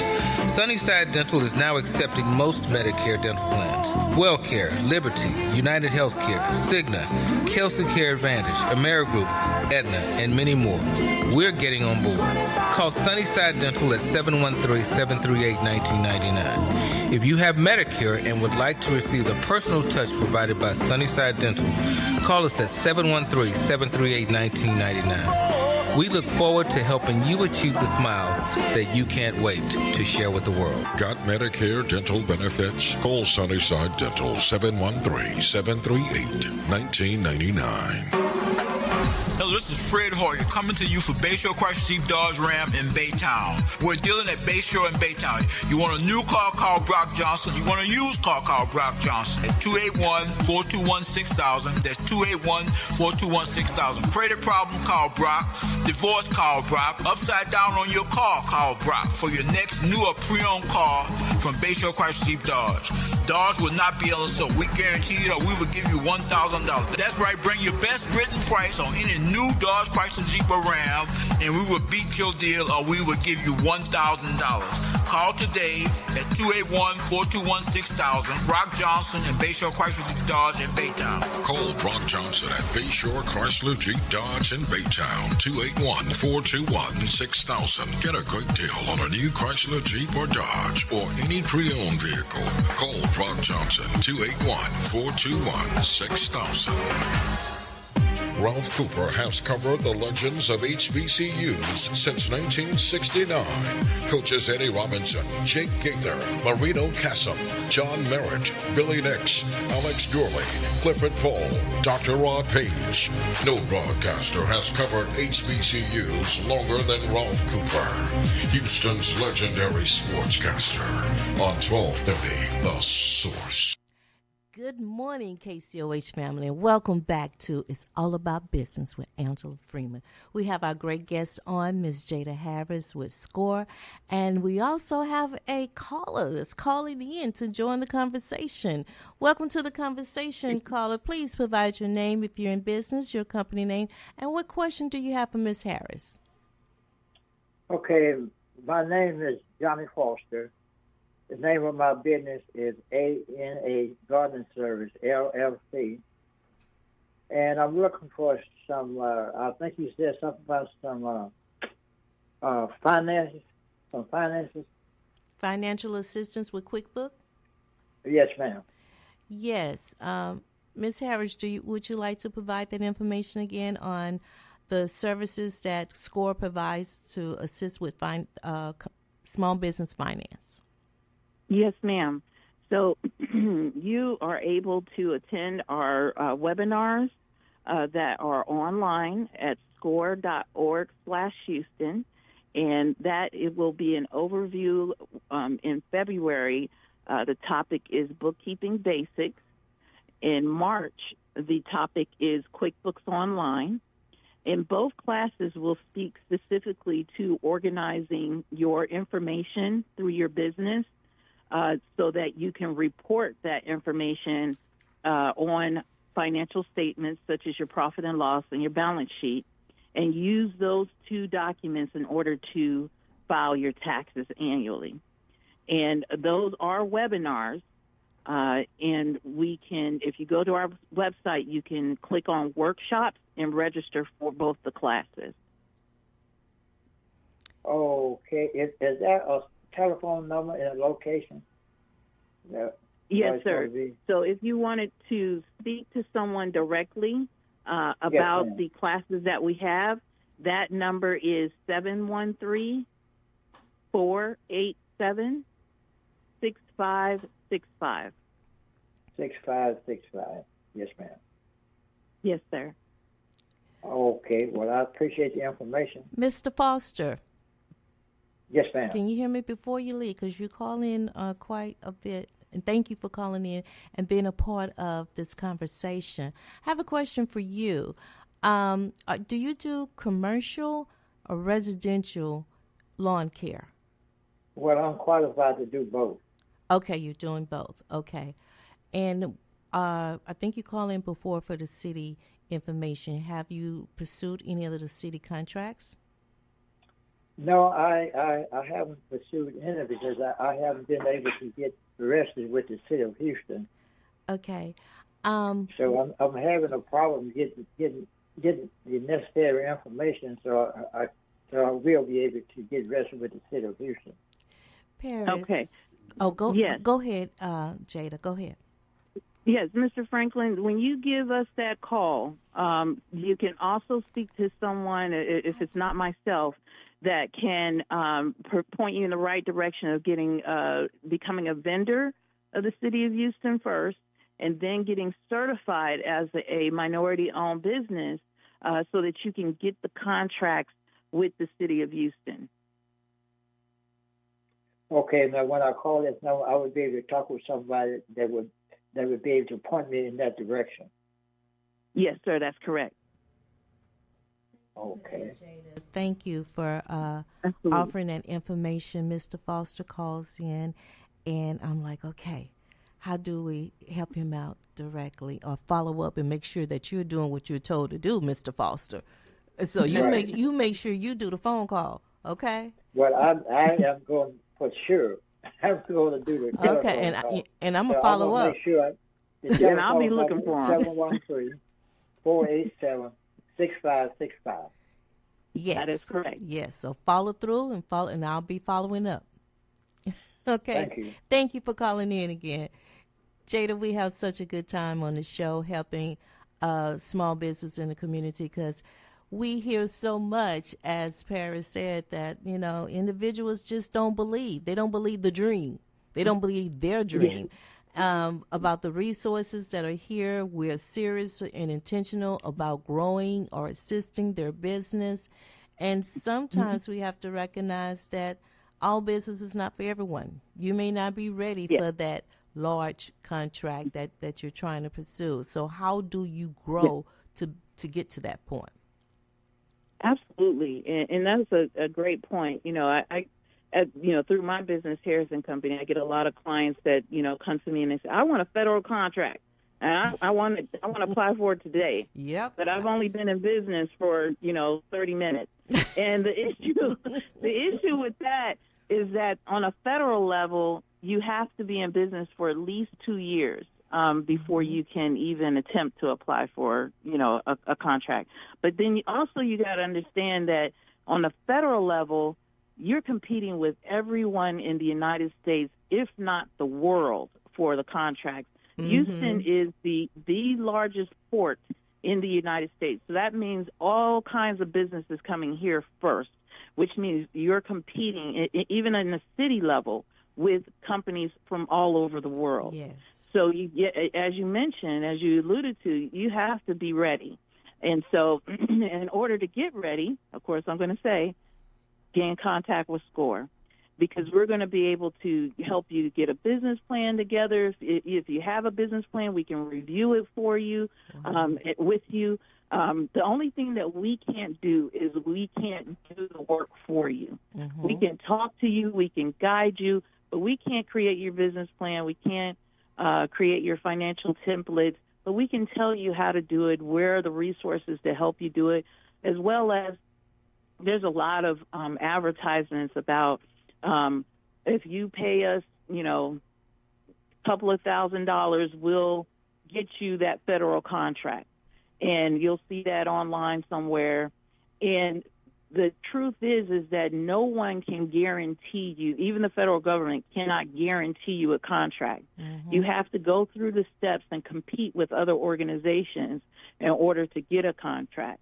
Sunnyside Dental is now accepting most Medicare dental plans. WellCare, Liberty, United Healthcare, Cigna, Kelsey Care Advantage, Amerigroup, Aetna, and many more. We're getting on board. Call Sunnyside Dental at 713-738-1999. If you have Medicare and would like to receive the personal touch provided by Sunnyside Dental, call us at 713-738-1999. We look forward to helping you achieve the smile that you can't wait to share with the world. Got Medicare dental benefits? Call Sunnyside Dental, 713-738-1999. Hello, this is Fred Hoyer coming to you for Bayshore Chrysler Jeep Dodge Ram in Baytown. We're dealing at Bayshore in Baytown. You want a new car, call Brock Johnson. You want a used car, call Brock Johnson at 281-421-6000. That's 281-421-6000. Credit problem, call Brock. Divorce, call Brock. Upside down on your car, call Brock. For your next new or pre-owned car from Bayshore Chrysler Jeep Dodge. Dodge will not be able to sell. We guarantee you that we will give you $1,000. That's right. Bring your best written price on any new Dodge, Chrysler, Jeep, or Ram, and we will beat your deal, or we will give you $1,000. Call today at 281-421-6000. Brock Johnson and Bayshore Chrysler Jeep Dodge in Baytown. Call Brock Johnson at Bayshore Chrysler Jeep Dodge in Baytown. 281-421-6000. Get a great deal on a new Chrysler, Jeep, or Dodge, or any pre-owned vehicle. Call Brock Johnson. 281-421-6000. Ralph Cooper has covered the legends of HBCUs since 1969. Coaches Eddie Robinson, Jake Gaither, Marino Cassim, John Merritt, Billy Nix, Alex Durley, Clifford Paul, Dr. Rod Page. No broadcaster has covered HBCUs longer than Ralph Cooper, Houston's legendary sportscaster, on 1230 The Source. Good morning, KCOH family, and welcome back to It's All About Business with Angela Freeman. We have our great guest on, Ms. Jada Harris with S.C.O.R.E, and we also have a caller that's calling in to join the conversation. Welcome to the conversation, caller. Please provide your name if you're in business, your company name, and what question do you have for Ms. Harris? Okay, my name is Johnny Foster. The name of my business is ANA Gardening Service, LLC. And I'm looking for some, I think you said something about some finances, some finances. Financial assistance with QuickBooks? Yes, ma'am. Yes. Ms. Harris, would you like to provide that information again on the services that S.C.O.R.E provides to assist with small business finance? Yes, ma'am. So you are able to attend our webinars that are online at SCORE.org/Houston, and that it will be an overview in February. The topic is bookkeeping basics. In March, the topic is QuickBooks Online. And both classes will speak specifically to organizing your information through your business, so that you can report that information on financial statements such as your profit and loss and your balance sheet, and use those two documents in order to file your taxes annually. And those are webinars, and we can, if you go to our website, you can click on workshops and register for both the classes. Okay. Is that a telephone number and a location? Yes, sir. So if you wanted to speak to someone directly about the classes that we have, that number is 713-487-6565. $6565. Yes, ma'am. Yes, sir. Okay. Well, I appreciate the information. Mr. Foster. Yes, ma'am. Can you hear me before you leave? Because you call in quite a bit. And thank you for calling in and being a part of this conversation. I have a question for you. Do you do commercial or residential lawn care? Well, I'm qualified to do both. Okay, you're doing both. Okay. And I think you called in before for the city information. Have you pursued any of the city contracts? No, I haven't pursued any because I haven't been able to get arrested with the city of Houston. Okay. So I'm having a problem getting the necessary information, so I will be able to get arrested with the city of Houston. Paris. Okay. Oh, go yes. Go ahead, Jada. Go ahead. Yes, Mr. Franklin, when you give us that call, you can also speak to someone, if it's not myself, that can point you in the right direction of becoming a vendor of the city of Houston first, and then getting certified as a minority-owned business so that you can get the contracts with the city of Houston. Okay, now when I call this number, I would be able to talk with somebody that would be able to point me in that direction. Yes, sir, that's correct. Okay. Thank you for offering that information. Mr. Foster calls in, and I'm like, okay, how do we help him out directly or follow up and make sure that you're doing what you're told to do, Mr. Foster? So you make sure you do the phone call, okay? Well, I am going for sure. I'm going to do the telephone call. And I'm gonna follow up. Make sure and I'll be looking for him. 713-487-6565. Yes, that is correct. Yes, so follow through and I'll be following up. Okay. Thank you for calling in again. Jada, we have such a good time on the show helping small business in the community because we hear so much, as Paris said, that, individuals just don't believe. They don't believe the dream. They don't believe their dream. About the resources that are here. We're serious and intentional about growing or assisting their business. And sometimes we have to recognize that all business is not for everyone. You may not be ready for that large contract that you're trying to pursue. So how do you grow to get to that point? Absolutely. And that's a great point. I through my business, Harrison Company, I get a lot of clients that, come to me and they say, I want a federal contract. And I want to apply for it today. Yep. But I've only been in business for, 30 minutes. And the issue with that is that on a federal level, you have to be in business for at least 2 years before you can even attempt to apply for, a contract. But then you got to understand that on the federal level, you're competing with everyone in the United States, if not the world, for the contract. Houston is the largest port in the United States. So that means all kinds of businesses coming here first, which means you're competing, even in the city level, with companies from all over the world. Yes. So as you mentioned, as you alluded to, you have to be ready. And so in order to get ready, of course, I'm going to say, get in contact with S.C.O.R.E, because we're going to be able to help you get a business plan together. If you have a business plan, we can review it for you, with you. The only thing that we can't do is we can't do the work for you. We can talk to you, we can guide you, but we can't create your business plan. We can't create your financial templates, but we can tell you how to do it, where are the resources to help you do it, as well as there's a lot of advertisements about if you pay us, a couple of $1,000, we'll get you that federal contract. And you'll see that online somewhere. And the truth is that no one can guarantee you, even the federal government cannot guarantee you a contract. You have to go through the steps and compete with other organizations in order to get a contract.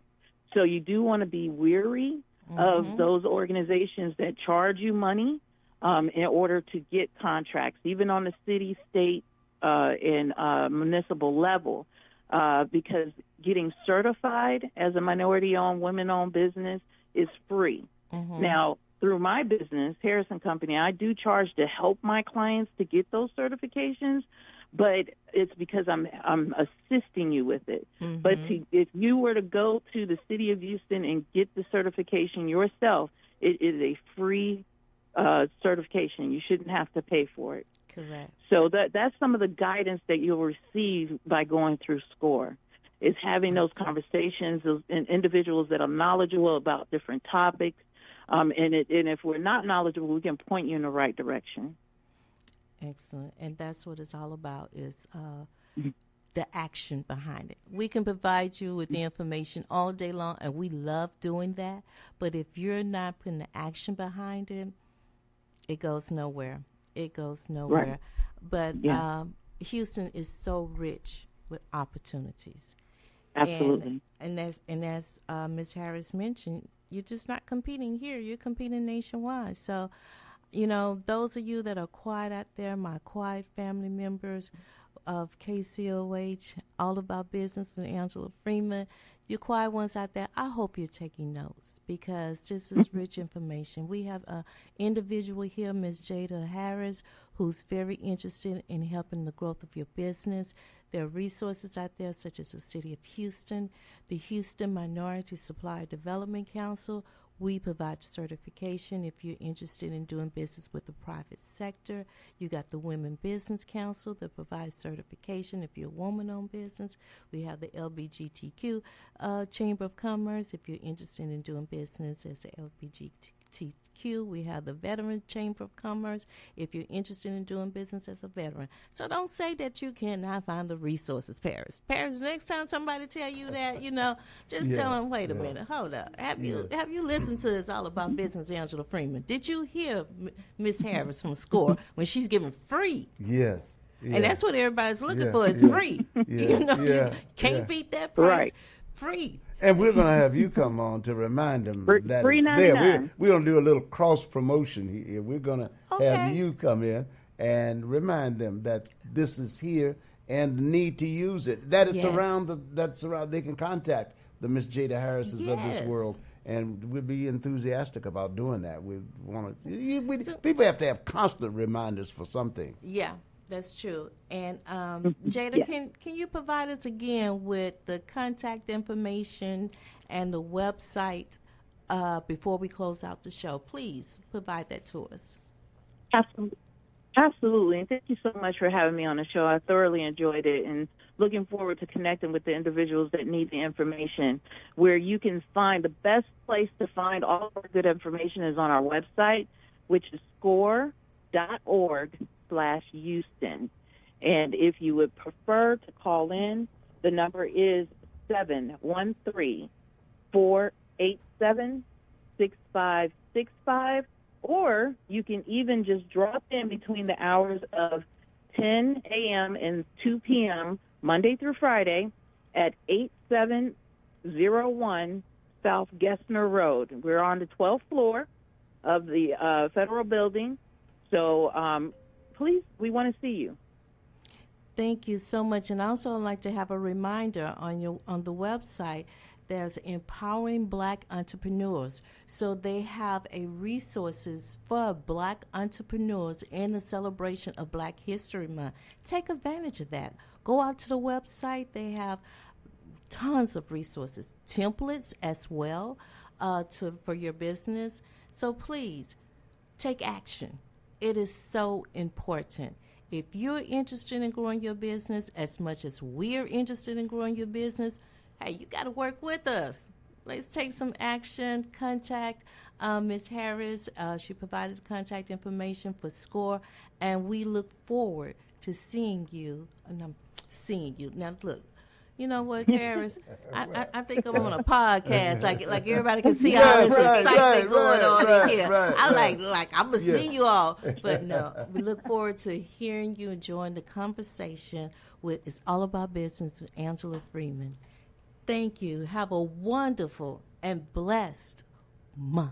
So you do want to be weary of those organizations that charge you money in order to get contracts, even on the city, state, and municipal level, because getting certified as a minority-owned, women-owned business is free. Now, through my business, Harrison Company, I do charge to help my clients to get those certifications, but it's because I'm assisting you with it. But if you were to go to the city of Houston and get the certification yourself, it is a free certification. You shouldn't have to pay for it. Correct. So that's some of the guidance that you'll receive by going through S.C.O.R.E, is having those conversations and individuals that are knowledgeable about different topics. And if we're not knowledgeable, we can point you in the right direction. Excellent. And that's what it's all about, is the action behind it. We can provide you with the information all day long, and we love doing that. But if you're not putting the action behind it, it goes nowhere. It goes nowhere. Right. But Houston is so rich with opportunities. Absolutely. And as Ms. Harris mentioned, you're just not competing here. You're competing nationwide. So, those of you that are quiet out there, my quiet family members, of KCOH, All About Business with Angela Freeman. You quiet ones out there, I hope you're taking notes because this is rich information. We have an individual here, Ms. Jada Harris, who's very interested in helping the growth of your business. There are resources out there such as the City of Houston, the Houston Minority Supplier Development Council. We provide certification if you're interested in doing business with the private sector. You got the Women Business Council that provides certification if you're a woman-owned business. We have the LBGTQ Chamber of Commerce if you're interested in doing business as a LBGTQ. We have the Veteran Chamber of Commerce if you're interested in doing business as a veteran. So don't say that you cannot find the resources, Paris. Paris, next time somebody tell you that, just tell them, wait a minute, hold up. Have you listened to It's All About Business, Angela Freeman? Did you hear Miss Harris from S.C.O.R.E when she's giving free? Yes. Yeah. And that's what everybody's looking for is free. You can't beat that price. Right. Free. And we're going to have you come on to remind them that free it's there. We're going to do a little cross promotion here. We're going to have you come in and remind them that this is here and the need to use it. That it's around. They can contact the Miss Jada Harrises of this world, and we'll be enthusiastic about doing that. We want to. People have to have constant reminders for something. Yeah. That's true. And Jada, can you provide us again with the contact information and the website before we close out the show? Please provide that to us. Absolutely. And thank you so much for having me on the show. I thoroughly enjoyed it and looking forward to connecting with the individuals that need the information. Where you can find the best place to find all of our good information is on our website, which is SCORE.org/Houston. And if you would prefer to call in, the number is 713-487-6565, or you can even just drop in between the hours of 10 a.m. and 2 p.m. Monday through Friday at 8701 South Gessner Road. We're on the 12th floor of the federal building. So please, we want to see you. Thank you so much. And also I'd like to have a reminder on the website. There's Empowering Black Entrepreneurs. So they have a resources for Black entrepreneurs in the celebration of Black History Month. Take advantage of that. Go out to the website. They have tons of resources, templates as well for your business. So please take action. It is so important. If you're interested in growing your business as much as we're interested in growing your business, hey, you got to work with us. Let's take some action. Contact Ms. Harris. She provided contact information for S.C.O.R.E, and we look forward to seeing you. And I'm seeing you. Now, look. You know what, Paris? I think I'm on a podcast. Like everybody can see all this excitement going on in here. I'm like I'm gonna see you all, but no. We look forward to hearing you and join the conversation with It's All About Business with Angela Freeman. Thank you. Have a wonderful and blessed month.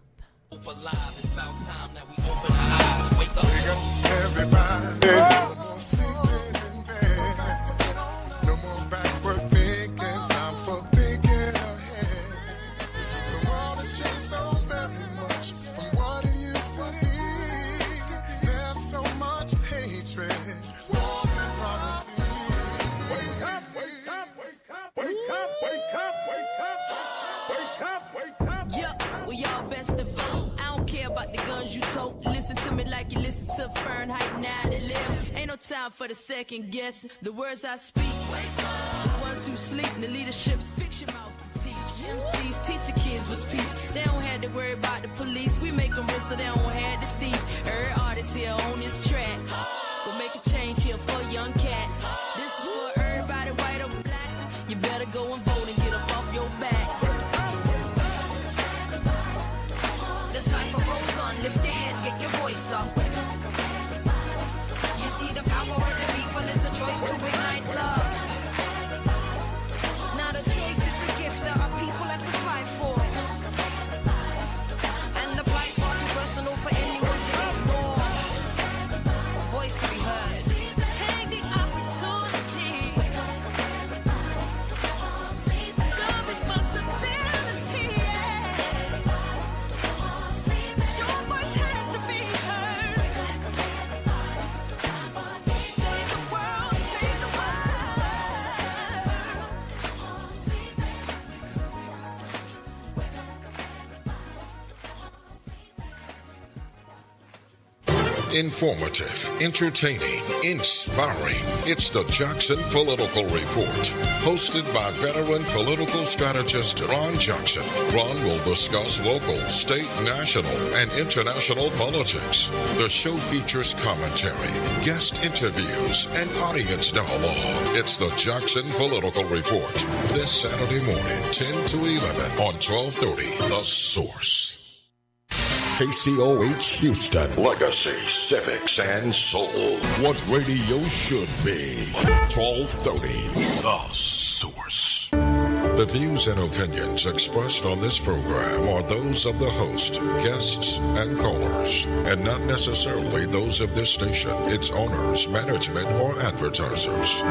Listen to me like you listen to Fahrenheit 9/11. Ain't no time for the second guess. The words I speak, the ones who sleep, the leadership's fiction mouth to teach. MCs teach the kids what's peace. They don't have to worry about the police. We make them rich so they don't have the thief. Every artist here on this track. We'll make a change here for young cats. This is for everybody, white or black. You better go and vote and get up off your back. This life of goes on, lift your head, get your voice up. You see the power of the people, it's a choice to ignite love. Not a choice, it's a gift that our people have to fight for. And the price far too personal for anyone to ignore. A voice to be heard. Take the opportunity. Informative, entertaining, inspiring. It's the Jackson Political Report. Hosted by veteran political strategist Ron Jackson. Ron will discuss local, state, national, and international politics. The show features commentary, guest interviews, and audience dialogue. It's the Jackson Political Report. This Saturday morning, 10 to 11 on 1230 The Source. KCOH Houston. Legacy, civics, and soul. What radio should be. 1230 The Source. The views and opinions expressed on this program are those of the host, guests, and callers, and not necessarily those of this station, its owners, management, or advertisers.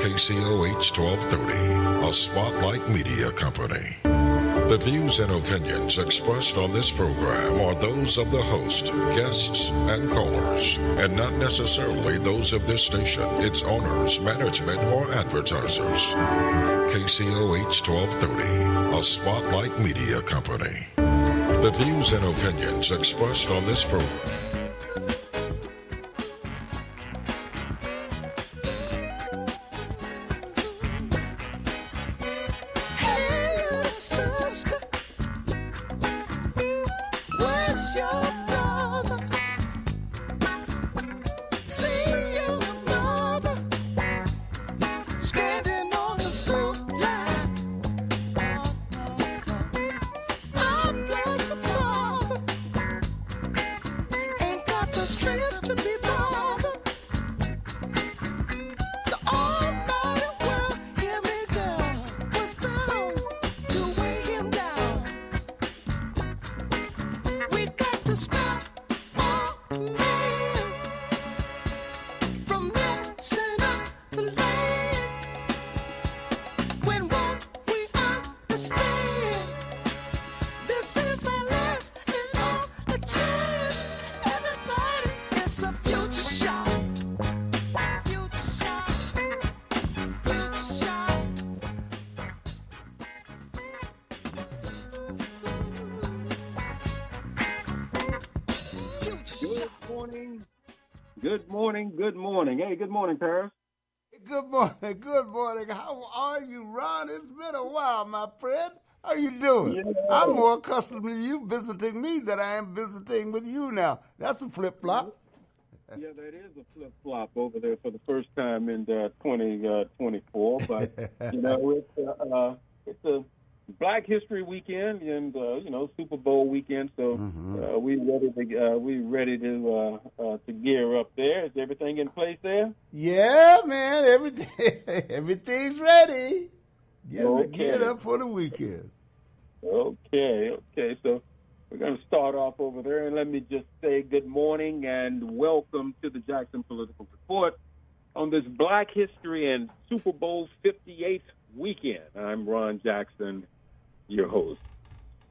KCOH 1230, a Spotlight Media Company. The views and opinions expressed on this program are those of the host, guests, and callers, and not necessarily those of this station, its owners, management, or advertisers. KCOH 1230, a Spotlight Media Company. The views and opinions expressed on this program. Good morning. Hey, good morning, Paris. Good morning. How are you, Ron? It's been a while, my friend. How you doing? Yeah. I'm more accustomed to you visiting me than I am visiting with you now. That's a flip-flop. Yeah, that is a flip-flop over there for the first time in 2024. But, it's a Black History Weekend and Super Bowl weekend, so we ready to gear up there. Is everything in place there? Yeah, man, everything's ready. Get up for the weekend. Okay. So we're going to start off over there, and let me just say good morning and welcome to the Jackson Political Report on this Black History and Super Bowl 58th weekend. I'm Ron Jackson, your host.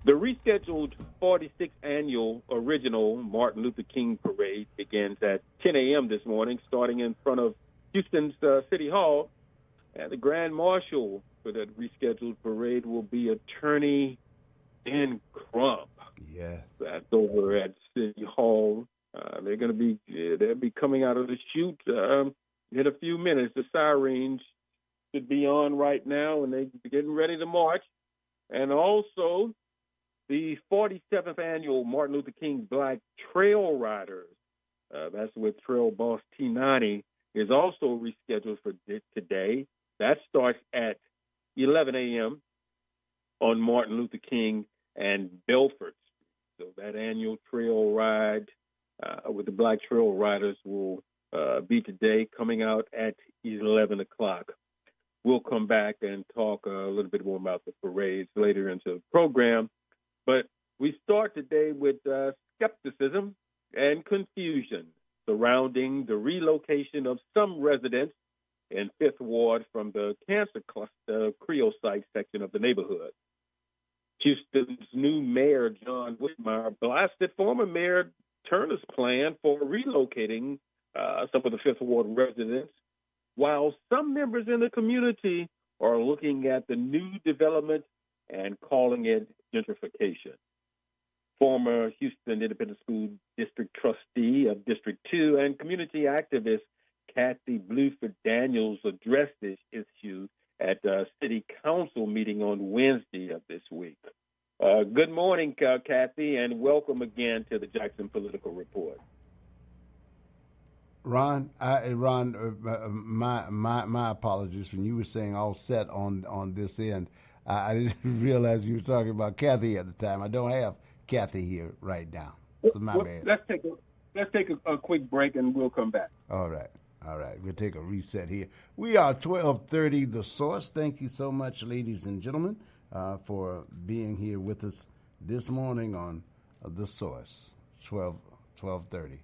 The rescheduled 46th annual original Martin Luther King Parade begins at 10 a.m. this morning, starting in front of Houston's City Hall. And the Grand Marshal for that rescheduled parade will be Attorney Dan Crump. Yeah. That's over at City Hall. They'll be coming out of the chute in a few minutes. The sirens should be on right now, and they're getting ready to march. And also, the 47th annual Martin Luther King Black Trail Riders, that's with Trail Boss T90, is also rescheduled for today. That starts at 11 a.m. on Martin Luther King and Belford Street. So that annual trail ride with the Black Trail Riders will be today, coming out at 11 o'clock. We'll come back and talk a little bit more about the parades later into the program. But we start today with skepticism and confusion surrounding the relocation of some residents in Fifth Ward from the Cancer Cluster Creole Site section of the neighborhood. Houston's new mayor, John Whitmire, blasted former Mayor Turner's plan for relocating some of the Fifth Ward residents, while some members in the community are looking at the new development and calling it gentrification. former Houston Independent School District trustee of District 2, and community activist Kathy Bluford Daniels addressed this issue at a city council meeting on Wednesday of this week. Good morning, Kathy, and welcome again to the Jackson Political Report. Ron, my apologies. When you were saying all set on this end, I didn't realize you were talking about Kathy at the time. I don't have Kathy here right now, so my bad. Let's take a quick break and we'll come back. All right. We'll take a reset here. We are 1230 The Source. Thank you so much, ladies and gentlemen, for being here with us this morning on The Source, 1230.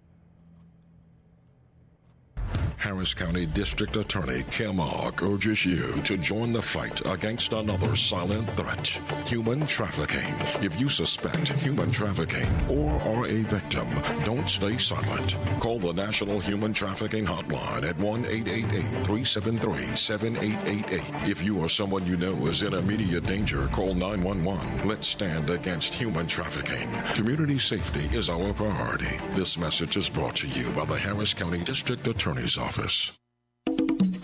Harris County District Attorney Kim Ogg urges you to join the fight against another silent threat, human trafficking. If you suspect human trafficking or are a victim, don't stay silent. Call the National Human Trafficking Hotline at 1-888-373-7888. If you or someone you know is in immediate danger, call 911. Let's stand against human trafficking. Community safety is our priority. This message is brought to you by the Harris County District Attorney's Office.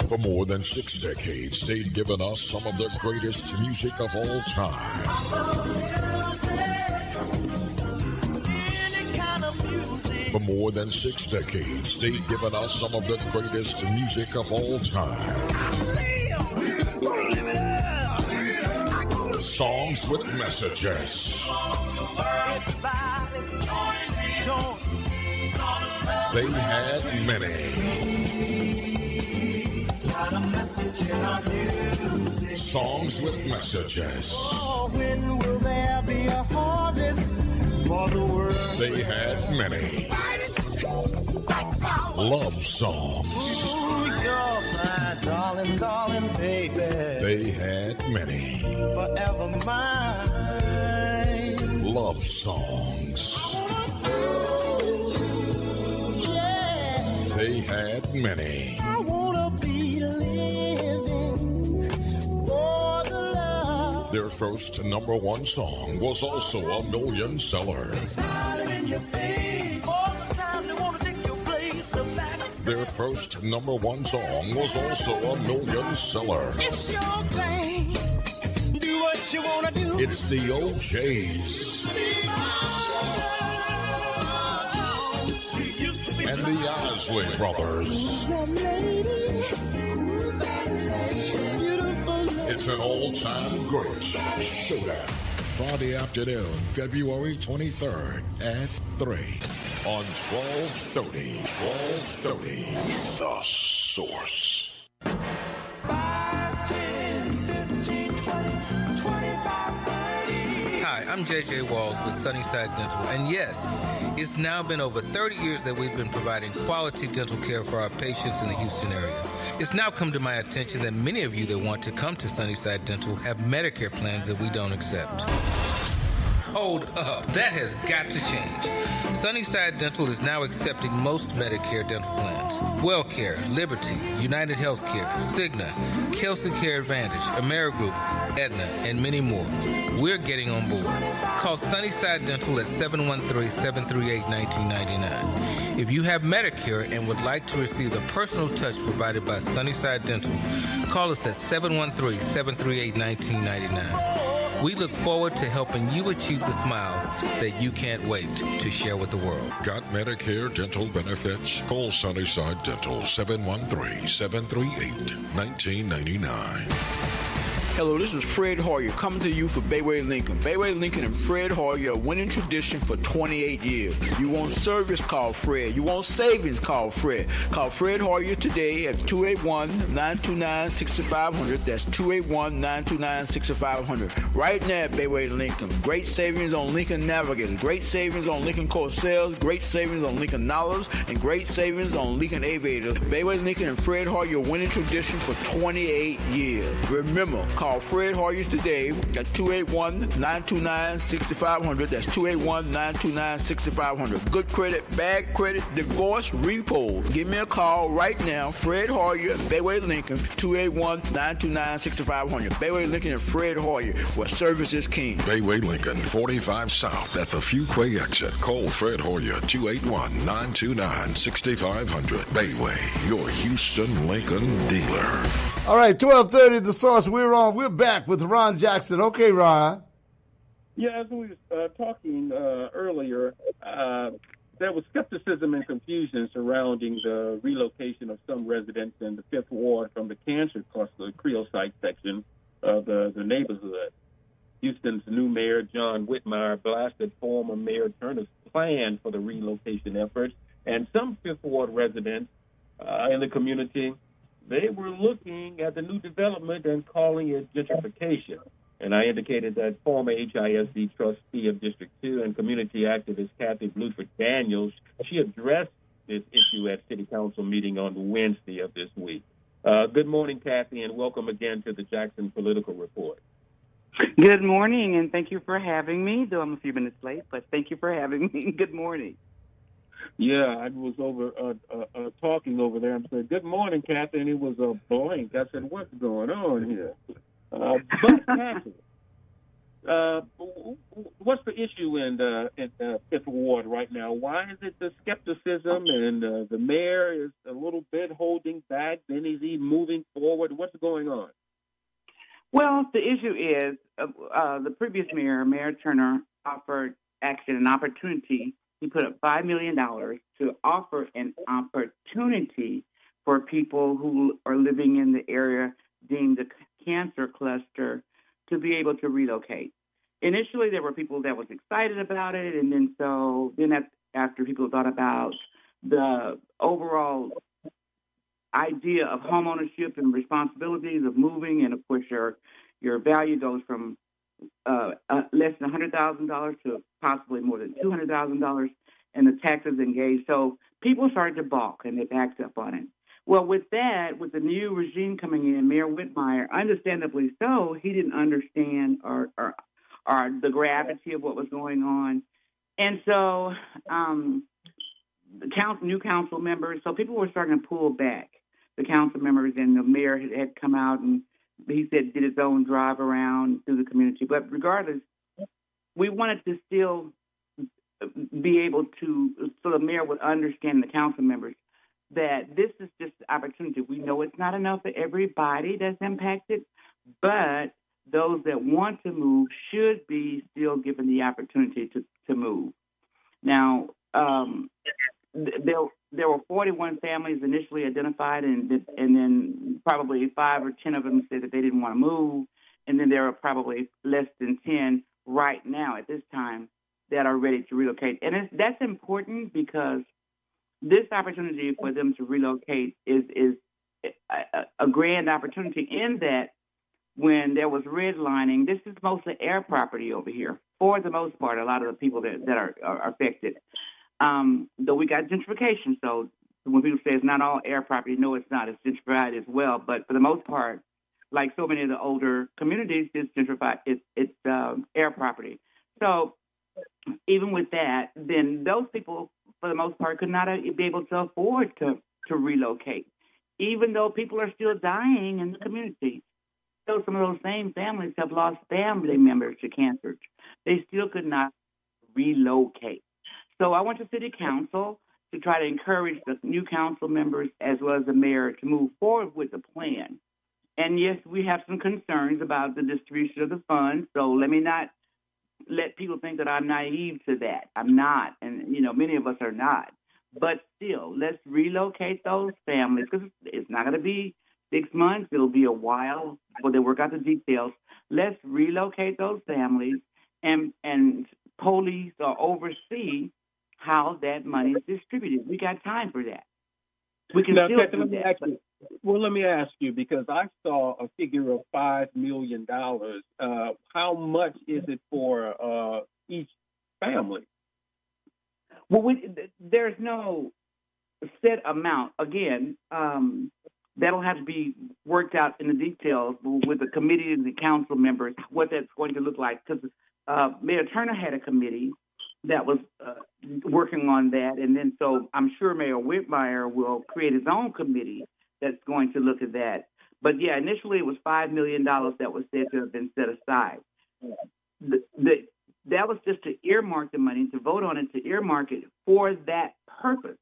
For more than 6 decades, they've given us some of the greatest music of all time. For more than 6 decades, they've given us some of the greatest music of all time. Songs with messages. They had many. Songs with messages. Oh, when will there be a harvest for the world? They had many. Love songs. Ooh, you're my darling, darling baby. They had many. Forever mine. Love songs. They had many. I wanna be living for the love. Their first #1 song was also a million seller. Smiling in your face all the time. They wanna take your place. The facts. Their first #1 song was also a million seller. It's your thing. Do what you wanna do. It's the OJs. And the Isley Brothers. It's an all-time great showdown. Friday afternoon, February 23rd at 3 on 1230. The Source. 5, 10, 15, 20, 25, 30. Hi, I'm JJ Walls with Sunnyside Dental, and yes, it's now been over 30 years that we've been providing quality dental care for our patients in the Houston area. It's now come to my attention that many of you that want to come to Sunnyside Dental have Medicare plans that we don't accept. Hold up. That has got to change. Sunnyside Dental is now accepting most Medicare dental plans. WellCare, Liberty, United Healthcare, Cigna, Kelsey Care Advantage, Amerigroup, Aetna, and many more. We're getting on board. Call Sunnyside Dental at 713-738-1999. If you have Medicare and would like to receive the personal touch provided by Sunnyside Dental, call us at 713-738-1999. We look forward to helping you achieve the smile that you can't wait to share with the world. Got Medicare dental benefits? Call Sunnyside Dental 713-738-1999. Hello, this is Fred Hoyer coming to you for Bayway Lincoln. Bayway Lincoln and Fred Hoyer, a winning tradition for 28 years. You want service, call Fred. You want savings, call Fred. Call Fred Hoyer today at 281-929-6500. That's 281-929-6500. Right now at Bayway Lincoln. Great savings on Lincoln Navigator. Great savings on Lincoln Corsairs. Great savings on Lincoln Knowledge. And great savings on Lincoln Aviators. Bayway Lincoln and Fred Hoyer, winning tradition for 28 years. Remember, Call Fred Hoyer today at 281-929-6500. That's 281-929-6500. Good credit, bad credit, divorce, repo. Give me a call right now. Fred Hoyer, Bayway Lincoln, 281-929-6500. Bayway Lincoln and Fred Hoyer, where service is king. Bayway Lincoln, 45 South at the Fuquay exit. Call Fred Hoyer, 281-929-6500. Bayway, your Houston Lincoln dealer. All right, 12:30, The Source. We're back with Ron Jackson. Okay, Ron. Yeah, as we were talking earlier, there was skepticism and confusion surrounding the relocation of some residents in the Fifth Ward from the Cancer Cluster Creole Site section of the neighborhood. Houston's new mayor, John Whitmire, blasted former Mayor Turner's plan for the relocation efforts, and some Fifth Ward residents in the community, they were looking at the new development and calling it gentrification. And I indicated that former HISD trustee of District 2 and community activist Kathy Bluford Daniels, she addressed this issue at City Council meeting on Wednesday of this week. Good morning, Kathy, and welcome again to the Jackson Political Report. Good morning, and thank you for having me, though I'm a few minutes late, but thank you for having me. Good morning. Yeah, I was over talking over there and said, "Good morning, Kathy," and it was a blank. I said, "What's going on here?" But Kathy, what's the issue in Fifth Ward right now? Why is it the skepticism and the mayor is a little bit holding back? Then is he moving forward? What's going on? Well, the issue is the previous mayor, Mayor Turner, offered actually an opportunity. He put up $5 million to offer an opportunity for people who are living in the area deemed the cancer cluster to be able to relocate. Initially, there were people that was excited about it, and then after people thought about the overall idea of home ownership and responsibilities of moving, and of course your value goes from less than $100,000 to possibly more than $200,000, and the taxes engaged. So people started to balk, and they backed up on it. Well, with that, with the new regime coming in, Mayor Whitmire, understandably so, he didn't understand or the gravity of what was going on. And so new council members, so people were starting to pull back. The council members and the mayor had come out and he said did his own drive around through the community. But regardless, we wanted to still be able to, so the mayor would understand, the council members, that this is just an opportunity. We know it's not enough for everybody that's impacted, but those that want to move should be still given the opportunity to move. Now, there were 41 families initially identified, and then probably 5 or 10 of them said that they didn't want to move, and then there are probably less than 10 right now at this time that are ready to relocate. And that's important because this opportunity for them to relocate is a grand opportunity in that when there was redlining, this is mostly air property over here. For the most part, a lot of the people that are affected. Though we got gentrification, so when people say it's not all air property, no, it's not. It's gentrified as well. But for the most part, like so many of the older communities, it's gentrified. It's air property. So even with that, then those people, for the most part, could not be able to afford to relocate, even though people are still dying in the community. So some of those same families have lost family members to cancer. They still could not relocate. So I went to City Council to try to encourage the new council members as well as the mayor to move forward with the plan. And yes, we have some concerns about the distribution of the funds. So let me not let people think that I'm naive to that. I'm not. And, many of us are not. But still, let's relocate those families because it's not going to be 6 months. It'll be a while before they work out the details. Let's relocate those families and police or oversee how that money is distributed. We got time for that. We can still do that. Let me ask you, because I saw a figure of $5 million. How much is it for each family? Well, there's no set amount. Again, that'll have to be worked out in the details with the committee and the council members, what that's going to look like. Because Mayor Turner had a committee that was working on that. And then so I'm sure Mayor Whitmire will create his own committee that's going to look at that. But, yeah, initially it was $5 million that was said to have been set aside. That was just to earmark the money, to vote on it, to earmark it for that purpose.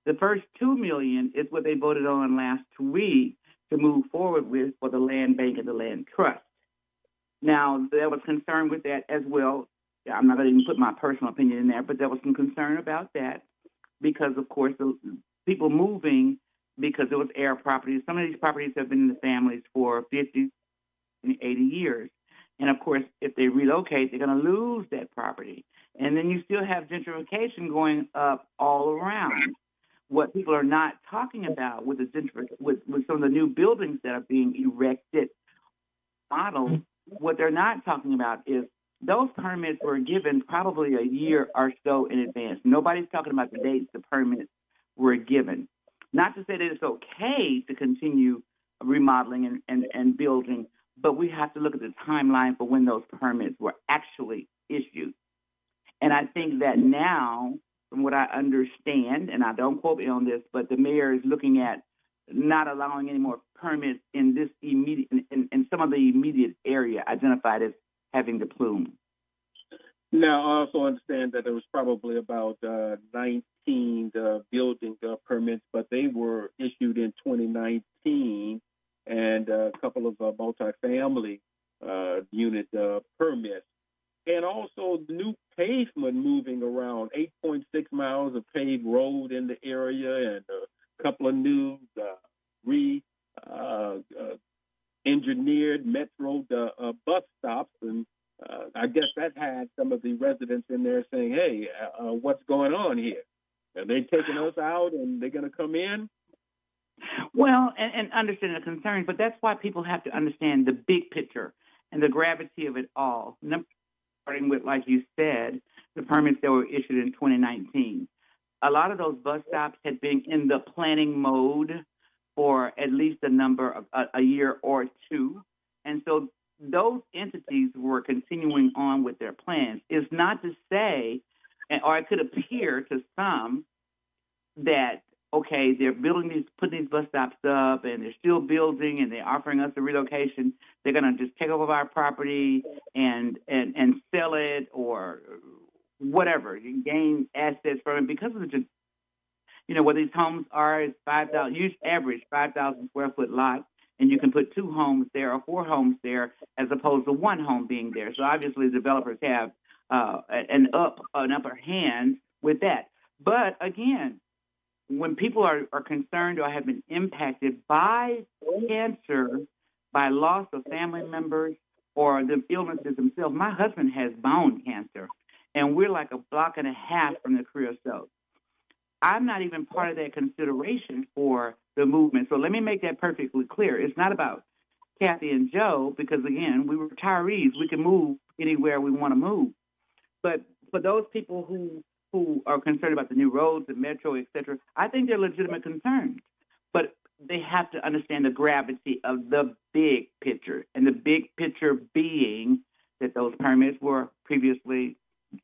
The first $2 million is what they voted on last week to move forward with for the land bank and the land trust. Now, there was concern with that as well. I'm not going to even put my personal opinion in there, but there was some concern about that because, of course, the people moving because it was heir properties. Some of these properties have been in the families for 50 and 80 years. And, of course, if they relocate, they're going to lose that property. And then you still have gentrification going up all around. What people are not talking about with with some of the new buildings that are being erected, models, what they're not talking about is those permits were given probably a year or so in advance. Nobody's talking about the dates the permits were given. Not to say that it's okay to continue remodeling and building, but we have to look at the timeline for when those permits were actually issued. And I think that now, from what I understand, and I don't quote me on this, but the mayor is looking at not allowing any more permits in this immediate, in some of the immediate area identified as having the plume. Now, I also understand that there was probably about 19 building permits, but they were issued in 2019, and a couple of multifamily unit permits. And also the new pavement moving around, 8.6 miles of paved road in the area, and a couple of new engineered metro bus stops. And I guess that had some of the residents in there saying, hey, what's going on here? Are they taking us out and they're going to come in? Well, and understand the concern, but that's why people have to understand the big picture and the gravity of it all. Starting with, like you said, the permits that were issued in 2019. A lot of those bus stops had been in the planning mode for at least a year or two. And so those entities were continuing on with their plans. It's not to say, or it could appear to some, that, okay, they're putting these bus stops up, and they're still building, and they're offering us a relocation. They're going to just take over our property and sell it or whatever, gain assets from it because of the, where these homes are, it's 5,000, average 5,000 square foot lot, and you can put 2 homes there or 4 homes there as opposed to 1 home being there. So obviously developers have an upper hand with that. But again, when people are concerned or have been impacted by cancer, by loss of family members, or the illnesses themselves, my husband has bone cancer, and we're like a block and a half from the creosote. I'm not even part of that consideration for the movement. So let me make that perfectly clear. It's not about Kathy and Joe because, again, we were retirees. We can move anywhere we want to move. But for those people who are concerned about the new roads, the metro, et cetera, I think they're legitimate concerns. But they have to understand the gravity of the big picture, and the big picture being that those permits were previously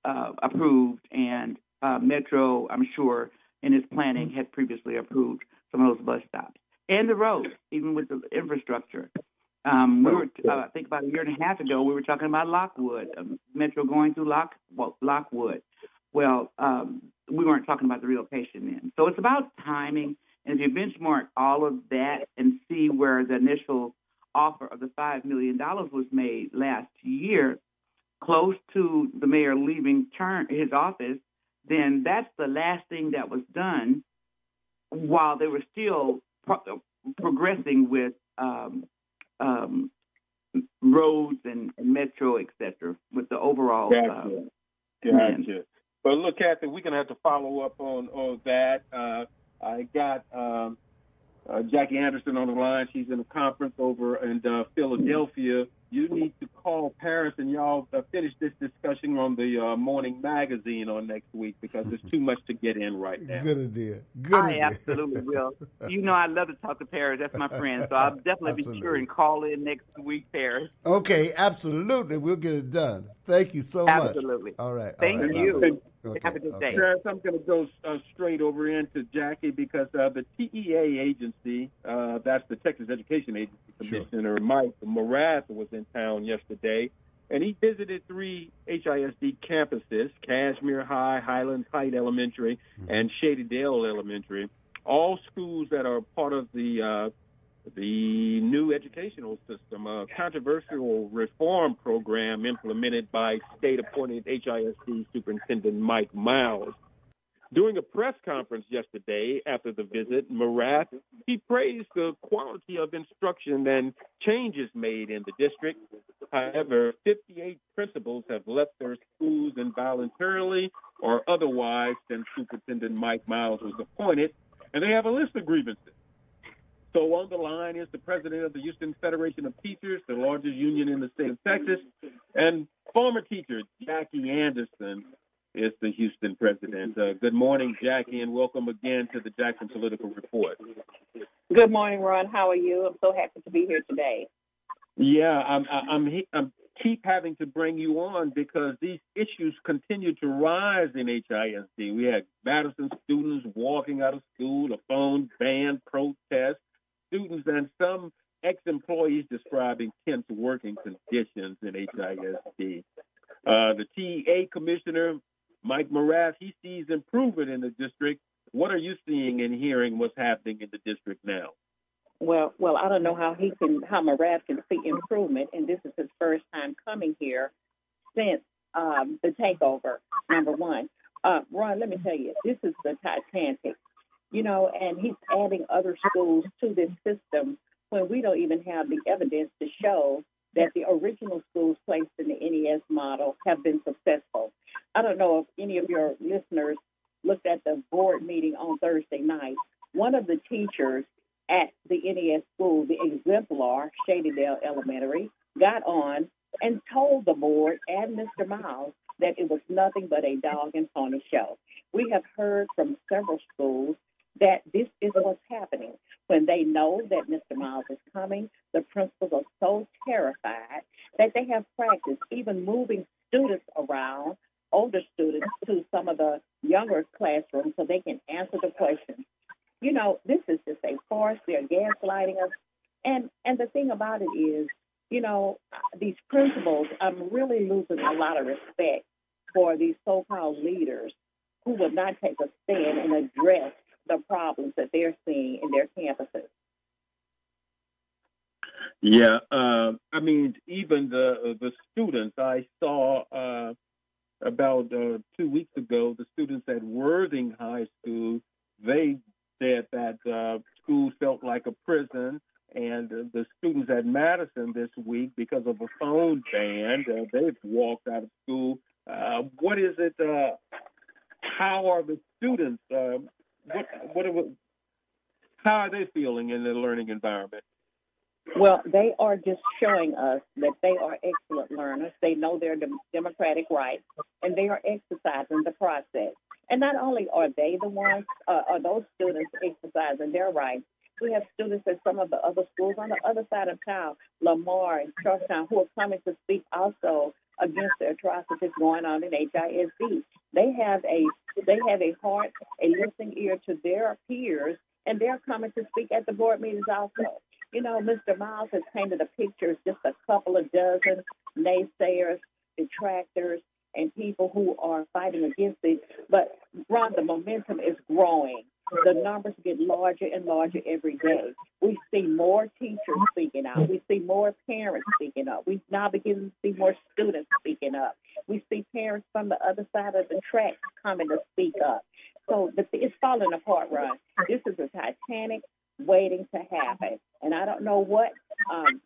approved, and Metro, I'm sure, in its planning had previously approved some of those bus stops. And the roads, even with the infrastructure. We were, I think about a year and a half ago, we were talking about Lockwood, Metro going through Lockwood. Well, we weren't talking about the relocation then. So it's about timing. And if you benchmark all of that and see where the initial offer of the $5 million was made last year, close to the mayor leaving his office, then that's the last thing that was done while they were still progressing with roads and metro, et cetera, with the overall Gotcha. But look, Kathy, we're going to have to follow up on that. I got Jackie Anderson on the line. She's in a conference over in Philadelphia. You need to call Paris and y'all finish this discussion on the morning magazine on next week because there's too much to get in right now. Good idea. I absolutely will. You know I love to talk to Paris. That's my friend. So I'll definitely be sure and call in next week, Paris. Okay, absolutely. We'll get it done. Thank you so much. Absolutely. All right. Thank you. Okay, Have a good day. Paris, I'm going to go straight over into Jackie because the TEA agency, that's the Texas Education Agency Commissioner, Mike Morath, was in town yesterday, and he visited 3 HISD campuses, Cashmere High, Highlands Heights Elementary, and Shady Dale Elementary, all schools that are part of the new educational system, a controversial reform program implemented by state-appointed HISD Superintendent Mike Miles. During a press conference yesterday after the visit, Morath, he praised the quality of instruction and changes made in the district. However, 58 principals have left their schools involuntarily or otherwise since Superintendent Mike Miles was appointed, and they have a list of grievances. So on the line is the president of the Houston Federation of Teachers, the largest union in the state of Texas, and former teacher Jackie Anderson is the Houston president. Good morning, Jackie, and welcome again to the Jackson Political Report. Good morning, Ron. How are you? I'm so happy to be here today. Yeah, I'm keep having to bring you on because these issues continue to rise in HISD. We had Madison students walking out of school, a phone ban, protest, students and some ex-employees describing tense working conditions in HISD. The TEA commissioner, Mike Morath, he sees improvement in the district. What are you seeing and hearing what's happening in the district now? Well, I don't know how Morath can see improvement, and this is his first time coming here since the takeover, number one. Ron, let me tell you, this is the Titanic, and he's adding other schools to this system when we don't even have the evidence to show that the original schools placed in the NES model have been successful. I don't know if any of your listeners looked at the board meeting on Thursday night. One of the teachers at the NES school, the exemplar, Shadydale Elementary, got on and told the board and Mr. Miles that it was nothing but a dog and pony show. We have heard from several schools that this is what's happening. When they know that Mr. Miles is coming, the principals are so terrified that they have practiced even moving students around, older students, to some of the younger classrooms so they can answer the questions. This is just a farce. They're gaslighting us. And the thing about it is, these principals, I'm really losing a lot of respect for these so-called leaders who will not take a stand and address the problems that they're seeing in their campuses. Yeah, even the students, I saw about 2 weeks ago, the students at Worthing High School, they said that school felt like a prison, and the students at Madison this week, because of a phone ban, they've walked out of school. What is it? How are the students? How are they feeling in the learning environment? Well, they are just showing us that they are excellent learners. They know their democratic rights, and they are exercising the process. And not only are they the ones, are those students exercising their rights, we have students at some of the other schools on the other side of town, Lamar and Georgetown, who are coming to speak also against the atrocities going on in HISD. They have a heart, a listening ear to their peers, and they're coming to speak at the board meetings also. Mr. Miles has painted a picture of just a couple of dozen naysayers, detractors, and people who are fighting against it. But, Ron, the momentum is growing. The numbers get larger and larger every day. We see more teachers speaking out. We see more parents speaking up. We now begin to see more students speaking up. We see parents from the other side of the tracks coming to speak up. So it's falling apart, Ron. This is a Titanic waiting to happen. And I don't know what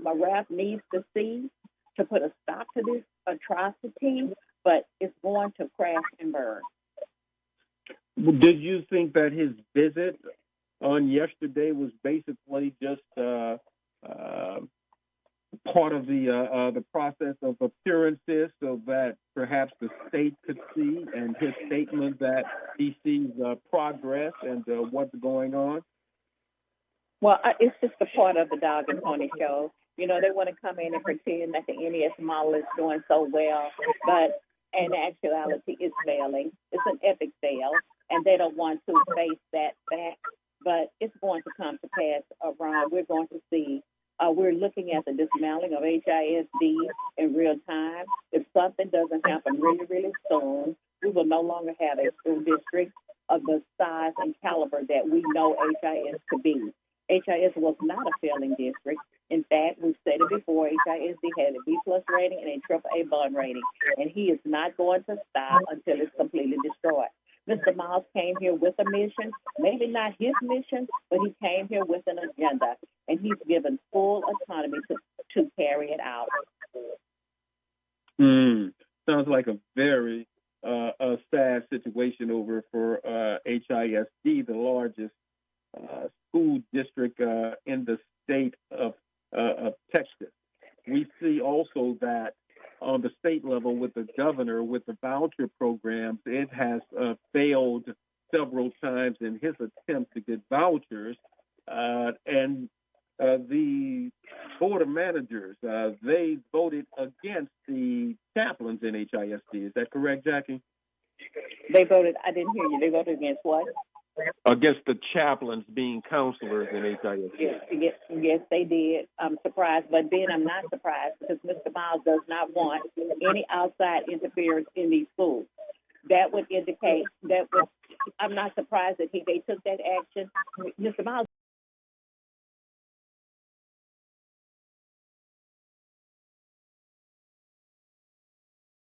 Morath needs to see to put a stop to this atrocity, but it's going to crash and burn. Did you think that his visit on yesterday was basically just part of the process of appearances so that perhaps the state could see and his statement that he sees progress and what's going on? Well, it's just a part of the dog and pony show. You know, they want to come in and pretend that the NES model is doing so well, but in actuality, it's failing. It's an epic fail, and they don't want to face that fact. But it's going to come to pass, Ron. We're going to see. We're looking at the dismantling of HISD in real time. If something doesn't happen really, really soon, we will no longer have a school district of the size and caliber that we know HIS to be. HIS was not a failing district. In fact, we've said it before, HISD had a B-plus rating and a AAA bond rating, and he is not going to stop until it's completely destroyed. Mr. Miles came here with a mission, maybe not his mission, but he came here with an agenda, and he's given full autonomy to carry it out. Sounds like a very sad situation over for HISD, the largest school district in the state of Texas. We see also that on the state level with the governor, with the voucher programs, it has failed several times in his attempt to get vouchers. And the board of managers, they voted against the chaplains in HISD. Is that correct, Jackie? They voted, I didn't hear you, they voted against what? Against the chaplains being counselors in HISD. Yes, they did. I'm surprised, but then I'm not surprised because Mr. Miles does not want any outside interference in these schools. That would indicate I'm not surprised that they took that action. Mr. Miles